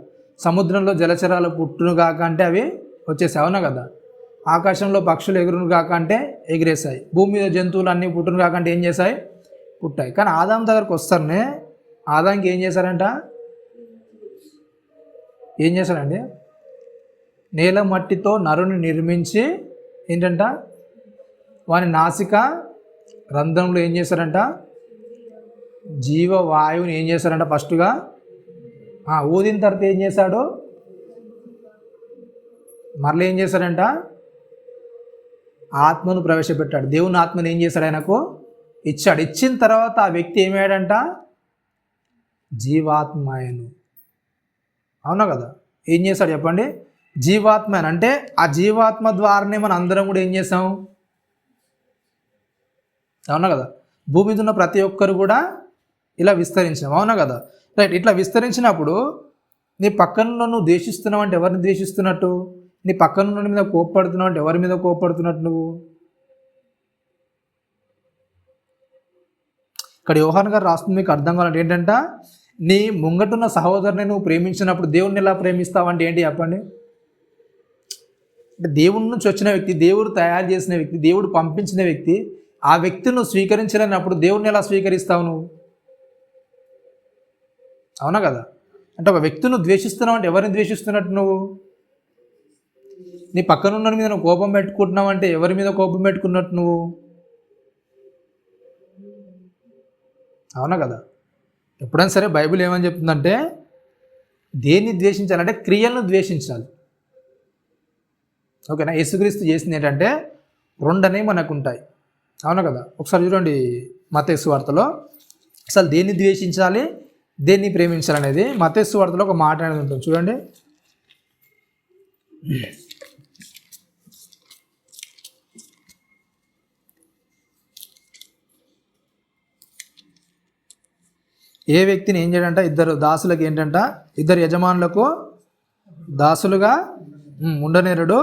సముద్రంలో జలచరాలు పుట్టును కాక అంటే అవి వచ్చేసాయి. అవునా కదా? ఆకాశంలో పక్షులు ఎగురును కాక అంటే ఎగిరేసాయి. భూమి మీద జంతువులు అన్నీ పుట్టును కాక అంటే ఏం చేశాయి? పుట్టాయి. కానీ ఆదాం దగ్గరకు వస్తారనే ఆదాంకి ఏం చేశారంట? ఏం చేశాడండి? నేల మట్టితో నరుని నిర్మించి ఏంటంట వాని నాసిక రంధ్రంలో ఏం చేశారంట? జీవవాయువుని ఏం చేశారంట? ఫస్ట్గా ఊదిన తర్వాత ఏం చేశాడు? మరలా ఏం చేశాడంట? ఆత్మను ప్రవేశపెట్టాడు. దేవుని ఆత్మను ఏం చేశాడు? ఆయనకు ఇచ్చాడు. ఇచ్చిన తర్వాత ఆ వ్యక్తి ఏమయ్యాడంట? జీవాత్మాయను. అవునా కదా? ఏం చేశాడు చెప్పండి? జీవాత్మ అంటే ఆ జీవాత్మ ద్వారానే మనం అందరం కూడా ఏం చేసాం? అవునా కదా? భూమి మీద ఉన్న ప్రతి ఒక్కరు కూడా ఇలా విస్తరించాం. అవునా కదా? రైట్. ఇట్లా విస్తరించినప్పుడు నీ పక్కన నువ్వు ద్వేషిస్తున్నావు అంటే ఎవరిని ద్వేషిస్తున్నట్టు? నీ పక్కన మీద కోప్పడుతున్నావు అంటే ఎవరి మీద కోప్పడుతున్నట్టు నువ్వు? ఇక్కడ యోహాన్ గారు రాస్తుంది మీకు అర్థం కావాలంటే ఏంటంట నీ ముంగటున్న సహోదరుని నువ్వు ప్రేమించినప్పుడు దేవుణ్ణి ఎలా ప్రేమిస్తావంటే ఏంటి చెప్పండి? అంటే దేవుడి నుంచి వచ్చిన వ్యక్తి, దేవుడు తయారు చేసిన వ్యక్తి, దేవుడు పంపించిన వ్యక్తి, ఆ వ్యక్తిని నువ్వు స్వీకరించలేనప్పుడు దేవుణ్ణి ఎలా స్వీకరిస్తావు నువ్వు? అవునా కదా? అంటే ఒక వ్యక్తిని నువ్వు ద్వేషిస్తున్నావు అంటే ఎవరిని ద్వేషిస్తున్నట్టు నువ్వు? నీ పక్కన ఉన్న మీద నువ్వు కోపం పెట్టుకుంటున్నావు అంటే ఎవరి మీద కోపం పెట్టుకున్నట్టు నువ్వు? అవునా కదా? ఎప్పుడైనా సరే బైబిల్ ఏమని చెప్తుందంటే దేన్ని ద్వేషించాలంటే క్రియలను ద్వేషించాలి. ఓకేనా? యేసుక్రీస్తు చేసింది ఏంటంటే 2 అనేవి మనకు ఉంటాయి. అవునా కదా? ఒకసారి చూడండి మత్తయి సువార్తలో అసలు దేన్ని ద్వేషించాలి, దేన్ని ప్రేమించాలి అనేది మత్తయి సువార్తలో ఒక మాట అనేది ఉంటుంది. చూడండి, ఏ వ్యక్తిని ఏం చేయడంట, ఇద్దరు దాసులకు ఏంటంట, ఇద్దరు యజమానులకు దాసులుగా ఉండనేరుడు.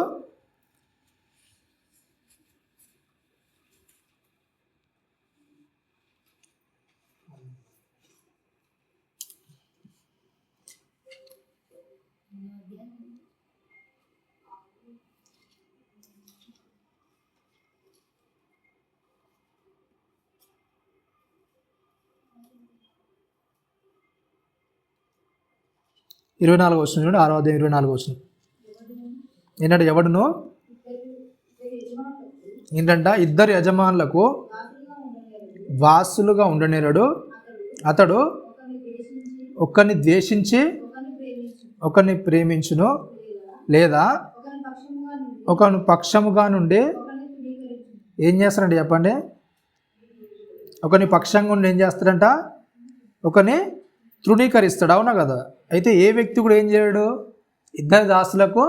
ఇరవై 24 వచ్చిన చూడండి, 6వ అధ్యాయం 24 వచ్చిన ఏంటంటే ఎవడును ఏంటంట ఇద్దరు యజమానులకు వాసులుగా ఉండనేరడు. అతడు ఒకరిని ద్వేషించి ఒకరిని ప్రేమించును, లేదా ఒకరిని పక్షముగా నుండి ఏం చేస్తారంటే చెప్పండి, ఒకరిని పక్షంగా ఉండి ఏం చేస్తాడంట, ఒకరిని తృణీకరిస్తాడు. అవునా కదా? అయితే ఏ వ్యక్తి కూడా ఏం చేయలేడు, ఇద్దరు దాసులకు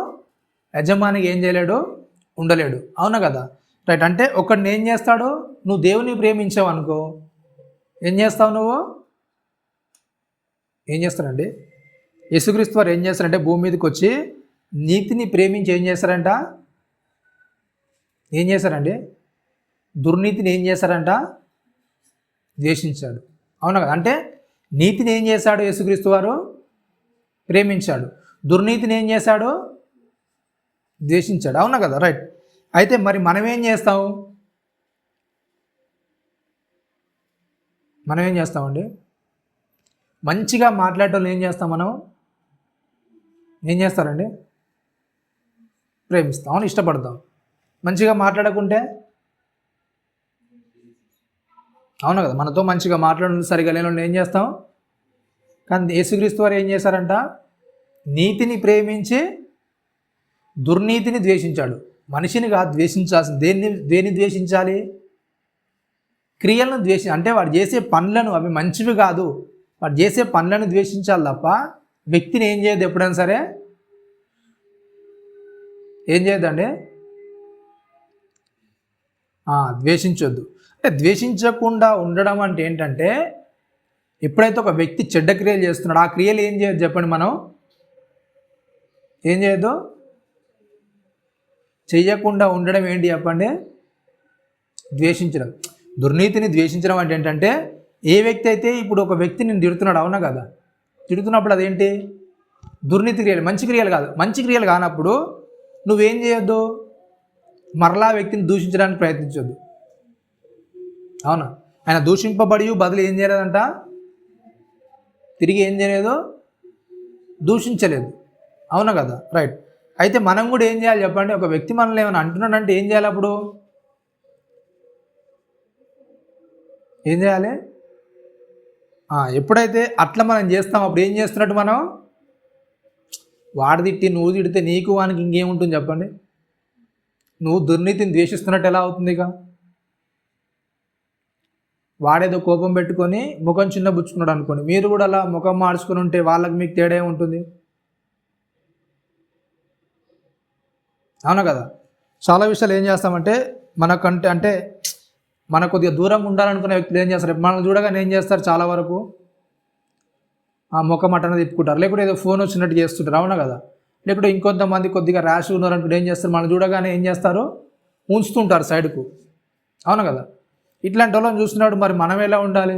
యజమానికి ఏం చేయలేడు, ఉండలేడు. అవునా కదా? రైట్. అంటే ఒకరిని ఏం చేస్తాడు, నువ్వు దేవుని ప్రేమించావు అనుకో, ఏం చేస్తావు నువ్వు? ఏం చేస్తారండి, యేసుక్రీస్తు వారు ఏం చేస్తారంటే భూమి మీదకి వచ్చి నీతిని ప్రేమించి ఏం చేస్తారంట, ఏం చేశారండి, దుర్నీతిని ఏం చేశారంట, ద్వేషించాడు. అవునా కదా? అంటే నీతిని ఏం చేశాడు యేసుక్రీస్తు వారు, ప్రేమించాడు. దుర్నీతిని ఏం చేశాడు, ద్వేషించాడు. అవునా కదా? రైట్. అయితే మరి మనం ఏం చేస్తాం, మనం ఏం చేస్తామండి, మంచిగా మాట్లాడటం ఏం చేస్తాం, మనం ఏం చేస్తారండి, ప్రేమిస్తాం, అవును, ఇష్టపడతాం. మంచిగా మాట్లాడకుంటే, అవును కదా, మనతో మంచిగా మాట్లాడడం సరిగా లేని ఏం చేస్తాం. కానీ యేసుక్రీస్తు వారు ఏం చేశారంట, నీతిని ప్రేమించి దుర్నీతిని ద్వేషించాడు. మనిషిని కాదు ద్వేషించాల్సింది, దేన్ని ద్వేషించాలి, క్రియలను అంటే వాడు చేసే పనులను, అవి మంచివి కాదు, వాడు చేసే పనులను ద్వేషించాలి తప్ప వ్యక్తిని ఏం చేయదు, ఎప్పుడైనా సరే ఏం చేయొద్దండి, ద్వేషించొద్దు. అంటే ద్వేషించకుండా ఉండడం అంటే ఏంటంటే, ఎప్పుడైతే ఒక వ్యక్తి చెడ్డ క్రియలు చేస్తున్నాడో ఆ క్రియలు ఏం చేయొద్దు చెప్పండి, మనం ఏం చేయొద్దు, చెయ్యకుండా ఉండడం ఏంటి చెప్పండి, ద్వేషించడం. దుర్నీతిని ద్వేషించడం అంటే ఏంటంటే, ఏ వ్యక్తి అయితే ఇప్పుడు ఒక వ్యక్తి నేను తిడుతున్నాడు, అవునా కదా, తిడుతున్నప్పుడు అదేంటి, దుర్నీతి క్రియలు, మంచి క్రియలు కాదు. మంచి క్రియలు కానప్పుడు నువ్వేం చేయొద్దు, మరలా వ్యక్తిని దూషించడానికి ప్రయత్నించొద్దు. అవునా? ఆయన దూషింపబడి బదులు ఏం చేయలేదంట, తిరిగి ఏం చేయలేదు, దూషించలేదు. అవునా కదా? రైట్. అయితే మనం కూడా ఏం చేయాలి చెప్పండి, ఒక వ్యక్తి మనల్ని ఏమైనా అంటున్నాడంటే ఏం చేయాలి, అప్పుడు ఏం చేయాలి, ఎప్పుడైతే అట్లా మనం చేస్తాం అప్పుడు ఏం చేస్తున్నట్టు, మనం వాడు తిట్టి నువ్వు తిడితే నీకు వానికి ఇంకేముంటుంది చెప్పండి, నువ్వు దుర్నీతిని ద్వేషిస్తున్నట్టు ఎలా అవుతుంది? ఇక వాడేదో కోపం పెట్టుకొని ముఖం చిన్న బుచ్చుకున్నాడు అనుకోండి, మీరు కూడా అలా ముఖం మార్చుకుని ఉంటే వాళ్ళకి మీకు తేడా ఉంటుంది. అవునా కదా? చాలా విషయాలు ఏం చేస్తామంటే మనకంటే అంటే మన కొద్దిగా దూరంగా ఉండాలనుకునే వ్యక్తులు ఏం చేస్తారు, మనల్ని చూడగానే ఏం చేస్తారు, చాలా వరకు ఆ ముఖం అట్టన తిప్పుకుంటారు, లేకుంటే ఏదో ఫోన్ వచ్చినట్టు చేస్తుంటారు. అవునా కదా? లేకుంటే ఇంకొంతమంది కొద్దిగా ర్యాష్ ఉన్నారనుకుంటే ఏం చేస్తారు, మనం చూడగానే ఏం చేస్తారు, ఉంచుతుంటారు సైడ్కు. అవునా కదా? ఇట్లాంటి వాళ్ళని చూస్తున్నాడు, మరి మనం ఎలా ఉండాలి?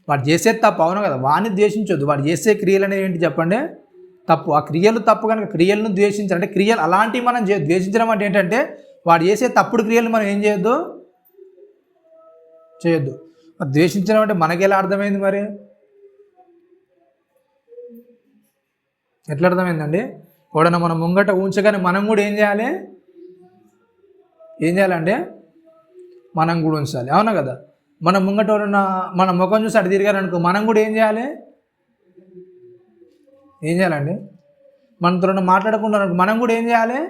వాడు చేసేది తప్పు, అవును కదా, వాడిని ద్వేషించొద్దు. వాడు చేసే క్రియలు అనేవి ఏంటి చెప్పండి, తప్పు. ఆ క్రియలు తప్పు కనుక క్రియలను ద్వేషించాలంటే, క్రియలు అలాంటివి మనం ద్వేషించడం అంటే ఏంటంటే, వాడు చేసే తప్పుడు క్రియలు మనం ఏం చేయొద్దు, చేయొద్దు. ద్వేషించడం అంటే మనకి ఎలా అర్థమైంది మరి? ఎట్లా అర్థమైందండి? ఎవడన్నా మనం ముంగట ఉంచగానే మనం కూడా ఏం చేయాలి? ఏం చేయాలంటే మనం కూడా ఉంచాలి. అవునా కదా? మన ముంగట ఎవరన్నా మన ముఖం చూసి అటు తిరిగారనుకో, మనం కూడా ఏం చేయాలి? ఏం చేయాలండి? మనతో మాట్లాడకుండా మనం కూడా ఏం చేయాలి?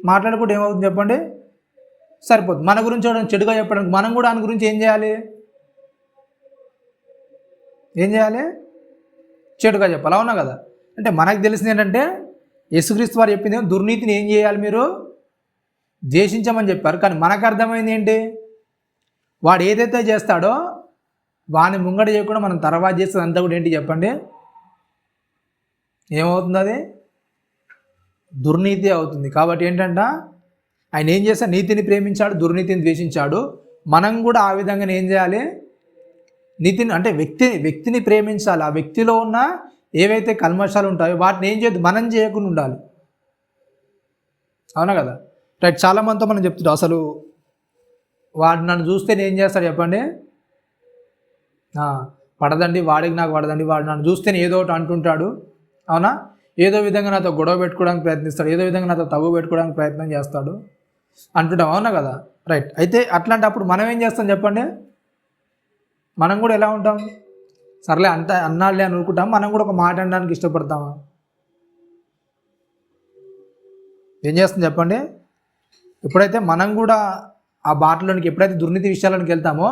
మాట్లాడకుండా ఏమవుతుంది చెప్పండి? సరిపోతుంది. మన గురించి ఎవరైనా చెడుగా చెప్పడానికి మనం కూడా దాని గురించి ఏం చేయాలి? ఏం చేయాలి? చెడుగా చెప్పాలి. అవునా కదా? అంటే మనకు తెలిసింది ఏంటంటే యేసుక్రీస్తు వారు చెప్పింది దుర్నీతిని ఏం చేయాలి? మీరు ద్వేషించమని చెప్పారు. కానీ మనకు అర్థమైంది ఏంటి? వాడు ఏదైతే చేస్తాడో వాడిని ముంగట చేయకుండా మనం తర్వాత చేస్తుంది అంతా కూడా ఏంటి చెప్పండి? ఏమవుతుంది? అది దుర్నీతి అవుతుంది. కాబట్టి ఏంటంట ఆయన ఏం చేస్తాడు? నీతిని ప్రేమించాడు, దుర్నీతిని ద్వేషించాడు. మనం కూడా ఆ విధంగా ఏం చేయాలి? నీతిని అంటే వ్యక్తిని ప్రేమించాలి. ఆ వ్యక్తిలో ఉన్న ఏవైతే కల్మషాలు ఉంటాయో వాటిని ఏం చేయొద్దు, మనం చేయకుండా ఉండాలి. అవునా కదా? రైట్. చాలామందితో మనం చెప్తుంటాం, అసలు వాడు నన్ను చూస్తే నేను ఏం చేస్తాడు చెప్పండి? పడదండి, వాడికి నాకు పడదండి, వాడు నన్ను చూస్తేనే ఏదో ఒకటి అంటుంటాడు. అవునా? ఏదో విధంగా నాతో గొడవ పెట్టుకోవడానికి ప్రయత్నిస్తాడు, ఏదో విధంగా నాతో తగ్గు పెట్టుకోవడానికి ప్రయత్నం చేస్తాడు అంటుంటాం. అవునా కదా? రైట్. అయితే అట్లాంటప్పుడు మనం ఏం చేస్తాం చెప్పండి? మనం కూడా ఎలా ఉంటాం? సర్లే అన్నాళ్ళే అని అనుకుంటాం. మనం కూడా ఒక మాట అనడానికి ఇష్టపడతామా? ఏం చేస్తుంది చెప్పండి? ఎప్పుడైతే మనం కూడా ఆ బాటలోనికి ఎప్పుడైతే దుర్నీతి విషయాలకు వెళ్తామో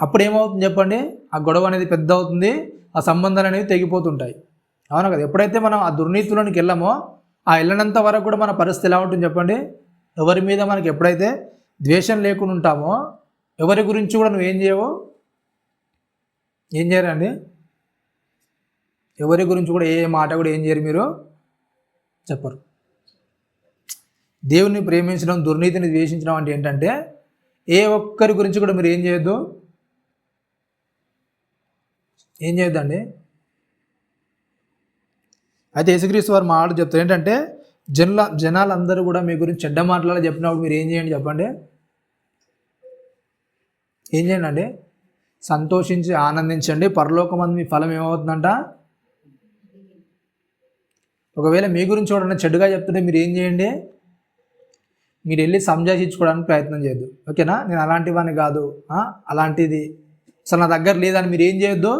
అప్పుడు ఏమవుతుంది చెప్పండి? ఆ గొడవ అనేది పెద్ద అవుతుంది, ఆ సంబంధాలు అనేవి తెగిపోతుంటాయి. అవునా కదా? ఎప్పుడైతే మనం ఆ దుర్నీతిలోనికి వెళ్ళామో ఆ వెళ్ళినంత వరకు కూడా మన పరిస్థితి ఎలా ఉంటుంది చెప్పండి? ఎవరి మీద మనకి ఎప్పుడైతే ద్వేషం లేకుండా ఉంటామో ఎవరి గురించి కూడా నువ్వేం చేయవు, ఏం చేయరండి? ఎవరి గురించి కూడా ఏ మాట కూడా ఏం చేయరు, మీరు చెప్పరు. దేవుని ప్రేమించడం, దుర్నీతిని ద్వేషించడం అంటే ఏంటంటే ఏ ఒక్కరి గురించి కూడా మీరు ఏం చేయొద్దు, ఏం చేయొద్దండి. అయితే యేసుక్రీస్తు వారు మాట చెప్తారు ఏంటంటే జనాలందరూ కూడా మీ గురించి చెడ్డ మాటలు చెప్పినప్పుడు మీరు ఏం చేయండి చెప్పండి? ఏం చేయండి అండి? సంతోషించి ఆనందించండి, పరలోకమందు మీ ఫలం ఏమవుతుందంట? ఒకవేళ మీ గురించి చూడండి చెడుగా చెప్తుంటే మీరు ఏం చేయండి? మీరు వెళ్ళి సంజాయించుకోవడానికి ప్రయత్నం చేయొద్దు. ఓకేనా? నేను అలాంటి వాడిని కాదు, అలాంటిది అసలు నా దగ్గర లేదని మీరు ఏం చేయొద్దు,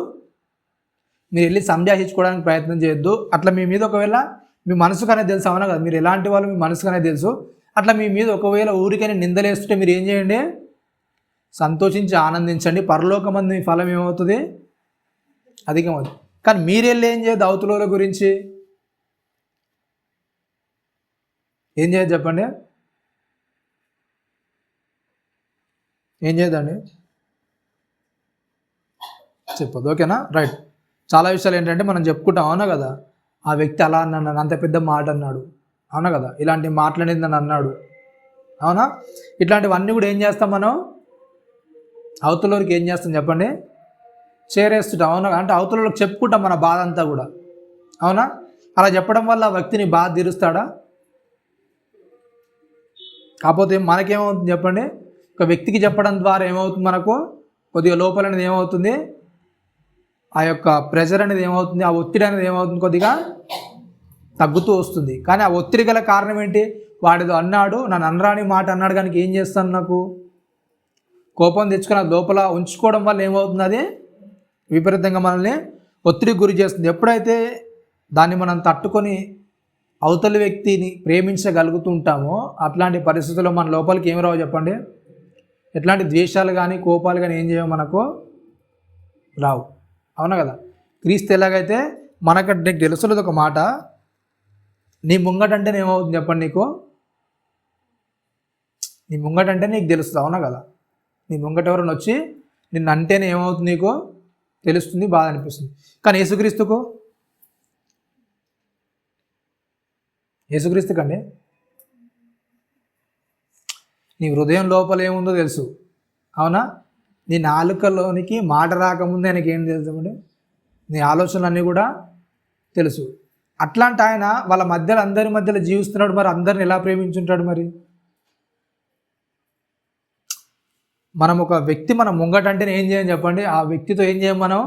మీరు వెళ్ళి సంజాయించుకోవడానికి ప్రయత్నం చేయొద్దు. అట్లా మీ మీద ఒకవేళ మీ మనసుకనే తెలుసు, అవునా కదా? మీరు ఎలాంటి వాళ్ళు మీ మనసుకనే తెలుసు. అట్లా మీ మీద ఒకవేళ ఊరికైనా నిందలేస్తుంటే మీరు ఏం చేయండి? సంతోషించి ఆనందించండి, పరలోకమందు మీ ఫలం ఏమవుతుంది? అధికమవుతుంది. కానీ మీరు వెళ్ళి ఏం చేయొద్దు, అవతల గురించి ఏం చేయొద్దు చెప్పండి? ఏం చేయదండి? చెప్పదు. ఓకేనా? రైట్. చాలా విషయాలు ఏంటంటే మనం చెప్పుకుంటాం, అవునా కదా? ఆ వ్యక్తి అలా అన్నాడు, అంత పెద్ద మాట అన్నాడు, అవునా కదా? ఇలాంటి మాట్లాడేది నన్ను అన్నాడు, అవునా? ఇట్లాంటివన్నీ కూడా ఏం చేస్తాం మనం? అవతలకి ఏం చేస్తాం చెప్పండి? చేరేస్తుంటాం. అవునా? అంటే అవతలకి చెప్పుకుంటాం మన బాధ అంతా కూడా, అవునా? అలా చెప్పడం వల్ల ఆ వ్యక్తిని బాధ తీరుస్తాడా? కాకపోతే మనకేమవుతుంది చెప్పండి? ఒక వ్యక్తికి చెప్పడం ద్వారా ఏమవుతుంది? మనకు కొద్దిగా లోపల అనేది ఏమవుతుంది? ఆ యొక్క ప్రెషర్ అనేది ఏమవుతుంది? ఆ ఒత్తిడి అనేది ఏమవుతుంది? కొద్దిగా తగ్గుతూ వస్తుంది. కానీ ఆ ఒత్తిడి గల కారణం ఏంటి? వాడిదో అన్నాడు, నన్ను అనరాని మాట అన్నాడు, కానీ ఏం చేస్తాను? నాకు కోపం తెచ్చుకొని లోపల ఉంచుకోవడం వల్ల ఏమవుతుంది? అది విపరీతంగా మనల్ని ఒత్తిడికి గురి చేస్తుంది. ఎప్పుడైతే దాన్ని మనం తట్టుకొని అవతలి వ్యక్తిని ప్రేమించగలుగుతూ ఉంటామో అట్లాంటి పరిస్థితుల్లో మన లోపలికి ఏమి రావు చెప్పండి? ఎట్లాంటి ద్వేషాలు కానీ కోపాలు కానీ ఏం చేయవు, మనకు రావు. అవునా కదా? క్రీస్తు ఎలాగైతే మనకంటే నీకు తెలుసులేదు ఒక మాట, నీ ముంగటంటేనే ఏమవుతుంది చెప్పండి? నీ ముంగటంటే నీకు తెలుస్తుంది, అవునా కదా? నీ ముంగట ఎవరైనా వచ్చి నిన్ను అంటేనే ఏమవుతుంది? నీకు తెలుస్తుంది, బాధ అనిపిస్తుంది. కానీ యేసుక్రీస్తుకండి నీ హృదయం లోపల ఏముందో తెలుసు, అవునా? నీ నాలుకలోనికి మాట రాకముందే ఆయనకి ఏం తెలుసు అండి? నీ ఆలోచనలన్నీ కూడా తెలుసు. అట్లాంటి ఆయన వాళ్ళ మధ్యలో అందరి మధ్యలో జీవిస్తున్నాడు, మరి అందరిని ఎలా ప్రేమించుంటాడు? మరి మనం ఒక వ్యక్తి మనం ముంగట అంటేనే ఏం చేయం చెప్పండి, ఆ వ్యక్తితో ఏం చేయం మనం,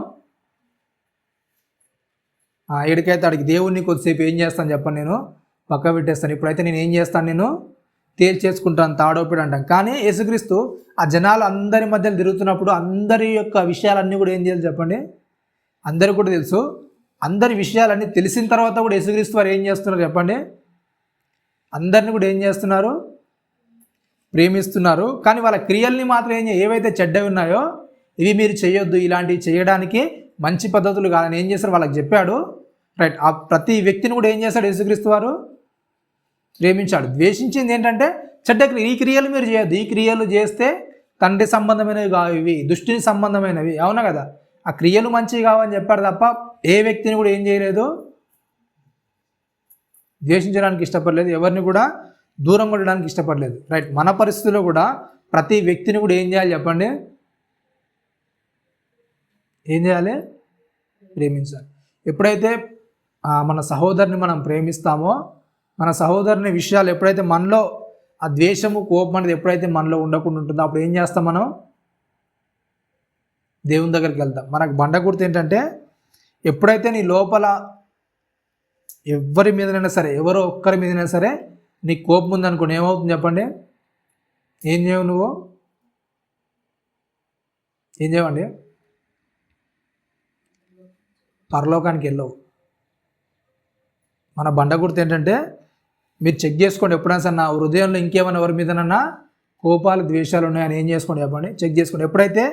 ఎడికైతే అడిగి దేవుడిని కొద్దిసేపు ఏం చేస్తాను చెప్పండి, నేను పక్క పెట్టేస్తాను, ఇప్పుడైతే నేను ఏం చేస్తాను, నేను తేల్చేసుకుంటాను తాడోపిడు అంటాం. కానీ యేసుక్రీస్తు ఆ జనాలు అందరి మధ్యలో తిరుగుతున్నప్పుడు అందరి యొక్క విషయాలన్నీ కూడా ఏం చేయాలి చెప్పండి, అందరికి కూడా తెలుసు. అందరి విషయాలన్నీ తెలిసిన తర్వాత కూడా యేసుక్రీస్తు వారు ఏం చేస్తున్నారు చెప్పండి, అందరిని కూడా ఏం చేస్తున్నారు, ప్రేమిస్తున్నారు. కానీ వాళ్ళ క్రియల్ని మాత్రం ఏవైతే చెడ్డవి ఉన్నాయో ఇవి మీరు చేయొద్దు, ఇలాంటివి చేయడానికి మంచి పద్ధతులు కాదని ఏం చేస్తారు వాళ్ళకి చెప్పాడు. రైట్. ఆ ప్రతి వ్యక్తిని కూడా ఏం చేశాడు యేసుక్రీస్తు వారు, ప్రేమించాడు. ద్వేషించింది ఏంటంటే చెడ్డ క్రియ, ఈ క్రియలు మీరు చేయొద్దు, ఈ క్రియలు చేస్తే తండ్రి సంబంధమైనవి కావు, ఇవి దుష్టిని సంబంధమైనవి, అవునా కదా. ఆ క్రియలు మంచివి కావని చెప్పాడు తప్ప ఏ వ్యక్తిని కూడా ఏం చేయలేదు, ద్వేషించడానికి ఇష్టపడలేదు, ఎవరిని కూడా దూరం కొట్టడానికి ఇష్టపడలేదు. రైట్. మన పరిస్థితుల్లో కూడా ప్రతి వ్యక్తిని కూడా ఏం చేయాలి చెప్పండి, ఏం చేయాలి, ప్రేమించాలి. ఎప్పుడైతే మన సహోదరుని మనం ప్రేమిస్తామో, మన సహోదరుని విషయాలు ఎప్పుడైతే మనలో ఆ ద్వేషము కోపం అనేది ఎప్పుడైతే మనలో ఉండకుండా ఉంటుందో అప్పుడు ఏం చేస్తాం, మనం దేవుని దగ్గరికి వెళ్తాం. మనకు బండ గుర్తు ఏంటంటే ఎప్పుడైతే నీ లోపల ఎవరి మీదనైనా సరే, ఎవరో ఒక్కరి మీదైనా సరే నీ కోపం ఉందనుకోండి, ఏమవుతుంది చెప్పండి, ఏం చేయవు, నువ్వు ఏం చేయవండి, పరలోకానికి వెళ్ళవు. మన బండ గుర్తు ఏంటంటే మీరు చెక్ చేసుకోండి, ఎప్పుడైనా సరే నా హృదయంలో ఇంకేమైనా ఎవరి మీదనన్నా కోపాలు ద్వేషాలు ఉన్నాయని ఏం చేసుకోండి చెప్పండి, చెక్ చేసుకోండి. ఎప్పుడైతే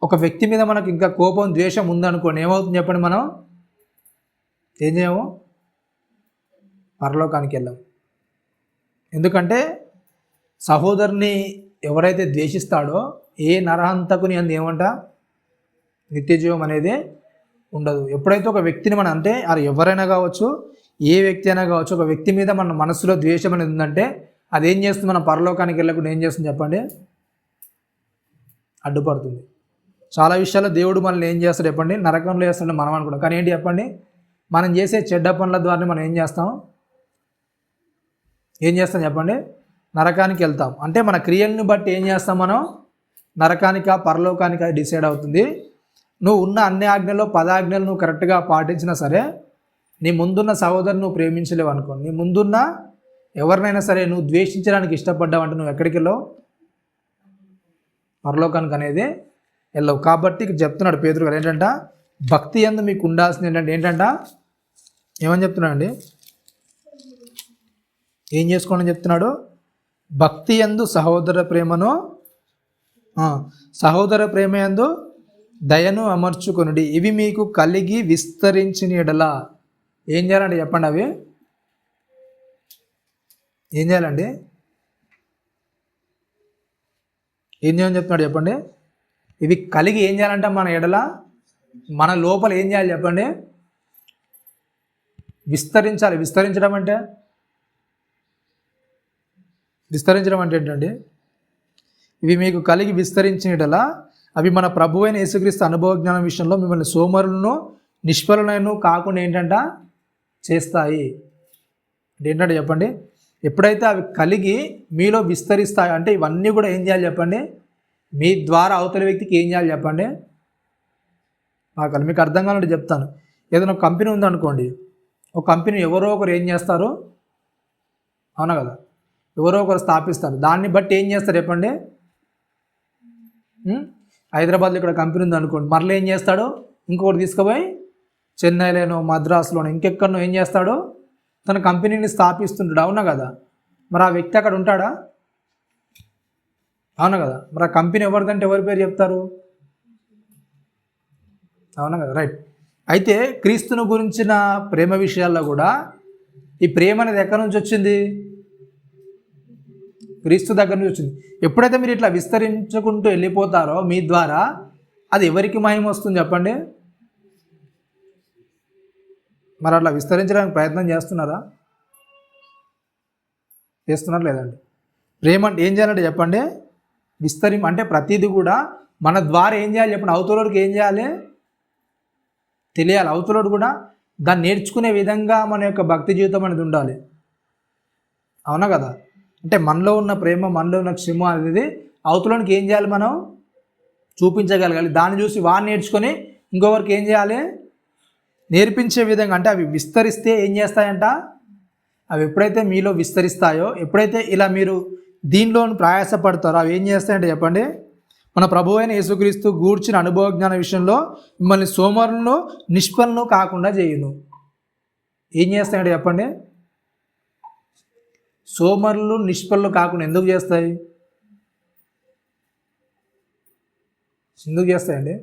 ఒక వ్యక్తి మీద మనకు ఇంకా కోపం ద్వేషం ఉందనుకోండి, ఏమవుతుంది చెప్పండి, మనం ఏం చేయము, పరలోకానికి వెళ్ళాం. ఎందుకంటే సహోదరుని ఎవరైతే ద్వేషిస్తాడో ఏ నరహంతకుని అంది ఏమంట, నిత్యజీవం అనేది ఉండదు. ఎప్పుడైతే ఒక వ్యక్తిని మనం, అంటే అది ఎవరైనా కావచ్చు, ఏ వ్యక్తి అయినా కావచ్చు, ఒక వ్యక్తి మీద మన మనసులో ద్వేషం అనేది ఉందంటే అది ఏం చేస్తుంది, మన పరలోకానికి వెళ్ళకుండా ఏం చేస్తుంది చెప్పండి, అడ్డుపడుతుంది. చాలా విషయాల్లో దేవుడు మనల్ని ఏం చేస్తాడు చెప్పండి, నరకంలో వేస్తాడు మనం అనుకుంటాం. కానీ ఏంటి చెప్పండి, మనం చేసే చెడ్డ పనుల ద్వారా మనం ఏం చేస్తాం చెప్పండి, నరకానికి వెళ్తాం. అంటే మన క్రియల్ని బట్టి ఏం చేస్తాం, మనం నరకానిక పరలోకానిక డిసైడ్ అవుతుంది. నువ్వు ఉన్న అన్ని ఆజ్ఞల్లో 10 ఆజ్ఞలు నువ్వు కరెక్ట్గా పాటించినా సరే, నీ ముందున్న సహోదరుని నువ్వు ప్రేమించలేవు అనుకో, నీ ముందున్న ఎవరినైనా సరే నువ్వు ద్వేషించడానికి ఇష్టపడ్డావంటే నువ్వు ఎక్కడికి వెళ్ళవు, పరలోకానికి అనేది వెళ్ళవు. కాబట్టి చెప్తున్నాడు పేతురు గారు ఏంటంట, భక్తి యందు మీకు ఉండాల్సింది ఏంటంట, ఏమని చెప్తున్నాడు అండి, ఏం చేసుకోండి అని చెప్తున్నాడు, భక్తి యందు సహోదర ప్రేమను, సహోదర ప్రేమ యందు దయను అమర్చుకొనుడి, ఇవి మీకు కలిగి విస్తరించిన ఎడల ఏం చేయాలండి చెప్పండి, అవి ఏం చేయాలండి, ఏం చేయని చెప్తున్నాడు చెప్పండి, ఇవి కలిగి ఏం చేయాలంటే మన ఎడల, మన లోపల ఏం చేయాలి చెప్పండి, విస్తరించాలి. విస్తరించడం అంటే ఏంటండి, ఇవి మీకు కలిగి విస్తరించిన ఎడల అవి మన ప్రభు అయిన యేసుక్రీస్తు అనుభవ జ్ఞానం విషయంలో మిమ్మల్ని సోమరులను నిష్ఫలనను కాకుండా ఏంటంట చేస్తాయి. ఏంటంటే చెప్పండి, ఎప్పుడైతే అవి కలిగి మీలో విస్తరిస్తాయి అంటే ఇవన్నీ కూడా ఏం చేయాలి చెప్పండి, మీ ద్వారా అవతల వ్యక్తికి ఏం చేయాలి చెప్పండి, మీకు అర్థం కావాలంటే చెప్తాను. ఏదైనా ఒక కంపెనీ ఉందనుకోండి, ఒక కంపెనీ ఎవరో ఒకరు ఏం చేస్తారు, అవునా కదా, ఎవరో ఒకరు స్థాపిస్తారు. దాన్ని బట్టి ఏం చేస్తారు చెప్పండి, హైదరాబాద్లో ఇక్కడ కంపెనీ ఉందనుకోండి, మరలా ఏం చేస్తాడు, ఇంకొకటి తీసుకుపోయి చెన్నైలోనో మద్రాసులోనో ఇంకెక్కడనో ఏం చేస్తాడు, తన కంపెనీని స్థాపిస్తుంటాడు, అవునా కదా. మరి ఆ వ్యక్తి అక్కడ ఉంటాడా, అవునా కదా. మరి ఆ కంపెనీ ఎవరిదంటే ఎవరి పేరు చెప్తారు, అవునా కదా. రైట్. అయితే క్రీస్తుని గురించిన ప్రేమ విషయాల్లో కూడా ఈ ప్రేమ అనేది ఎక్కడి నుంచి వచ్చింది, క్రీస్తు దగ్గర నుంచి వచ్చింది. ఎప్పుడైతే మీరు ఇట్లా విస్తరించుకుంటూ వెళ్ళిపోతారో మీ ద్వారా అది ఎవరికి మహిమ వస్తుంది చెప్పండి. మరి అట్లా విస్తరించడానికి ప్రయత్నం చేస్తున్నారా, చేస్తున్నారు లేదండి. ప్రేమ అంటే ఏం చేయాలంటే చెప్పండి, అంటే ప్రతిదీ కూడా మన ద్వారా ఏం చేయాలి చెప్పండి, అవతలోడికి ఏం చేయాలి తెలియాలి, అవతలోడు కూడా దాన్ని నేర్చుకునే విధంగా మన యొక్క భక్తి జీవితం అనేది ఉండాలి, అవునా కదా. అంటే మనలో ఉన్న ప్రేమ, మనలో ఉన్న క్షమ అనేది అవతలోనికి ఏం చేయాలి, మనం చూపించగలగాలి. దాన్ని చూసి వాడిని నేర్చుకొని ఇంకొకరికి ఏం చేయాలి, నేర్పించే విధంగా. అంటే అవి విస్తరిస్తే ఏం చేస్తాయంట, అవి ఎప్పుడైతే మీలో విస్తరిస్తాయో, ఎప్పుడైతే ఇలా మీరు దీనిలో ప్రయాసపడతారో అవి ఏం చేస్తాయంటే చెప్పండి, మన ప్రభు అయిన యేసుక్రీస్తు గూర్చిన అనుభవ జ్ఞాన విషయంలో మిమ్మల్ని సోమరులను నిష్ఫలను కాకుండా చేయును. ఏం చేస్తాయంటే చెప్పండి, సోమరులు నిష్ఫలు కాకుండా ఎందుకు చేస్తాయి, ఎందుకు చేస్తాయండి?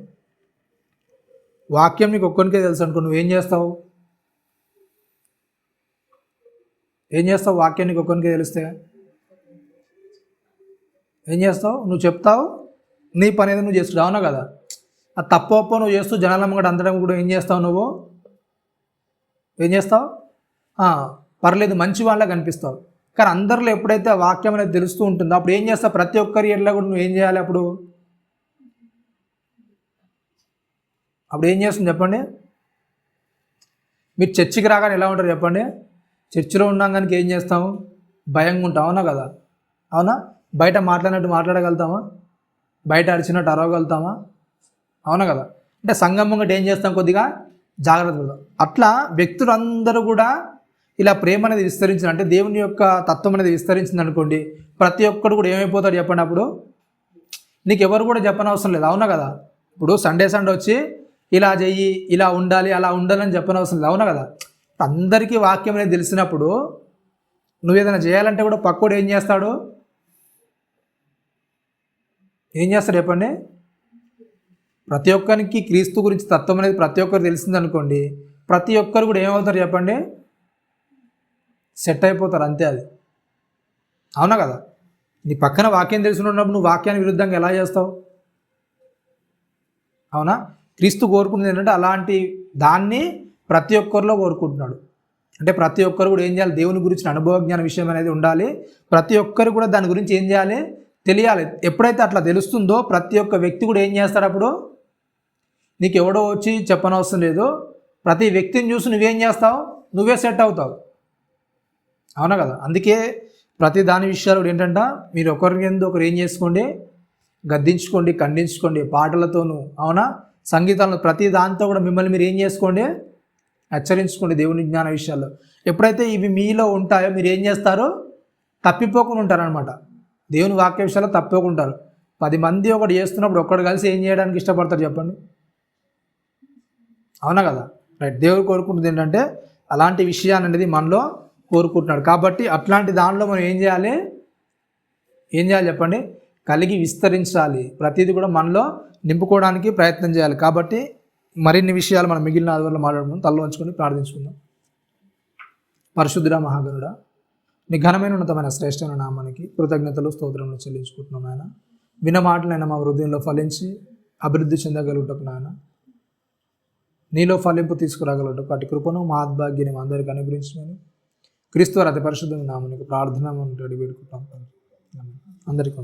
వాక్యం నీకు ఒక్కరికే తెలుసు అనుకో, నువ్వేం చేస్తావు, ఏం చేస్తావు? వాక్యం నీకు ఒక్కరికే తెలిస్తే ఏం చేస్తావు? నువ్వు చెప్తావు, నీ పని ఏదో నువ్వు చేస్తావు. అవునా కదా? అది తప్ప నువ్వు చేస్తూ జనాల ముంగట అందడం కూడా ఏం చేస్తావు, నువ్వు ఏం చేస్తావు? పర్లేదు మంచి వాళ్ళ కనిపిస్తావు. కానీ అందరిలో ఎప్పుడైతే ఆ వాక్యం అనేది తెలుస్తూ ఉంటుందో అప్పుడు ఏం చేస్తావు, ప్రతి ఒక్కరి ఎట్లా కూడా నువ్వు ఏం చేయాలి, అప్పుడు ఏం చేస్తుంది చెప్పండి? మీరు చర్చికి రాగానే ఎలా ఉంటారు చెప్పండి? చర్చిలో ఉన్నాం కానీ ఏం చేస్తాము, భయంగా ఉంటాం. అవునా కదా? అవునా? బయట మాట్లాడినట్టు మాట్లాడగలుగుతామా, బయట అరిచినట్టు అరవగలుగుతామా? అవునా కదా? అంటే సంఘం ముంగట ఏం చేస్తాం, కొద్దిగా జాగ్రత్త పడతాం. అట్లా వ్యక్తులందరూ కూడా ఇలా ప్రేమ అనేది విస్తరించింది, అంటే దేవుని యొక్క తత్వం అనేది విస్తరించింది అనుకోండి, ప్రతి ఒక్కడు కూడా ఏమైపోతాడు చెప్పండి, అప్పుడు నీకు ఎవరు కూడా చెప్పనవసరం లేదు. అవునా కదా? ఇప్పుడు సండే వచ్చి ఇలా చెయ్యి, ఇలా ఉండాలి, అలా ఉండాలని చెప్పనవసరం లేదు. అవునా కదా? అందరికీ వాక్యం అనేది తెలిసినప్పుడు నువ్వు ఏదైనా చేయాలంటే కూడా పక్కోడు ఏం చేస్తాడు చెప్పండి? ప్రతి ఒక్కరికి క్రీస్తు గురించి తత్వం అనేది ప్రతి ఒక్కరు తెలిసింది అనుకోండి, ప్రతి ఒక్కరు కూడా ఏమవుతారు చెప్పండి, సెట్ అయిపోతారు అంతే. అది అవునా కదా? నీ పక్కన వాక్యం తెలిసినప్పుడు నువ్వు వాక్యానికి విరుద్ధంగా ఎలా చేస్తావు? అవునా? క్రీస్తు కోరుకుంటుంది ఏంటంటే అలాంటి దాన్ని ప్రతి ఒక్కరిలో కోరుకుంటున్నాడు. అంటే ప్రతి ఒక్కరు కూడా ఏం చేయాలి, దేవుని గురించిన అనుభవజ్ఞాన విషయం అనేది ఉండాలి. ప్రతి ఒక్కరు కూడా దాని గురించి ఏం చేయాలి, తెలియాలి. ఎప్పుడైతే అట్లా తెలుస్తుందో ప్రతి ఒక్క వ్యక్తి కూడా ఏం చేస్తాడు, అప్పుడు నీకు ఎవడో వచ్చి చెప్పనవసరం లేదు. ప్రతి వ్యక్తిని చూసి నువ్వేం చేస్తావు, నువ్వే సెట్ అవుతావు. అవునా కదా? అందుకే ప్రతి దాని విషయాలు కూడా ఏంటంటే మీరు ఒకరు ఏం చేసుకోండి, గద్దించుకోండి, ఖండించుకోండి పాటలతోనూ. అవునా? సంగీతాలను ప్రతి దాంతో కూడా మిమ్మల్ని మీరు ఏం చేసుకోండి, హెచ్చరించుకోండి దేవుని జ్ఞాన విషయాల్లో. ఎప్పుడైతే ఇవి మీలో ఉంటాయో మీరు ఏం చేస్తారో తప్పిపోకుండా ఉంటారనమాట. దేవుని వాక్య విషయాల్లో తప్పిపోకుంటారు. 10 మంది ఒకటి చేస్తున్నప్పుడు ఒక్కడు కలిసి ఏం చేయడానికి ఇష్టపడతారు చెప్పండి? అవునా కదా? రైట్. దేవుడు కోరుకుంటుంది ఏంటంటే అలాంటి విషయాన్ని అనేది మనలో కోరుకుంటున్నాడు. కాబట్టి అట్లాంటి దానిలో మనం ఏం చేయాలి చెప్పండి, కలిగి విస్తరించాలి. ప్రతిదీ కూడా మనలో నింపుకోవడానికి ప్రయత్నం చేయాలి. కాబట్టి మరిన్ని విషయాలు మనం మిగిలిన ఆదివారంలో మాట్లాడుకుందాం. తల వంచుకొని ప్రార్థించుకుందాం. పరిశుద్ధుడా మహాగణుడా, నీ ఘనమైన ఉన్నతమైన శ్రేష్టమైన నామానికి కృతజ్ఞతలు స్తోత్రములు చెల్లించుకుంటున్నాం నాయన. విన్న మాటలైనా మా హృదయంలో ఫలించి అభివృద్ధి చెందగలుగుటకు నాయన, నీలో ఫలింపు తీసుకురాగలుగుటకు అటు కృపను మహాద్భాగ్యాన్ని మా అందరికీ అనుగ్రహించమని క్రీస్తు వారి అతి పరిశుద్ధమైన నామానికి ప్రార్థన అడిగి పెట్టుకుంటాం. అందరికీ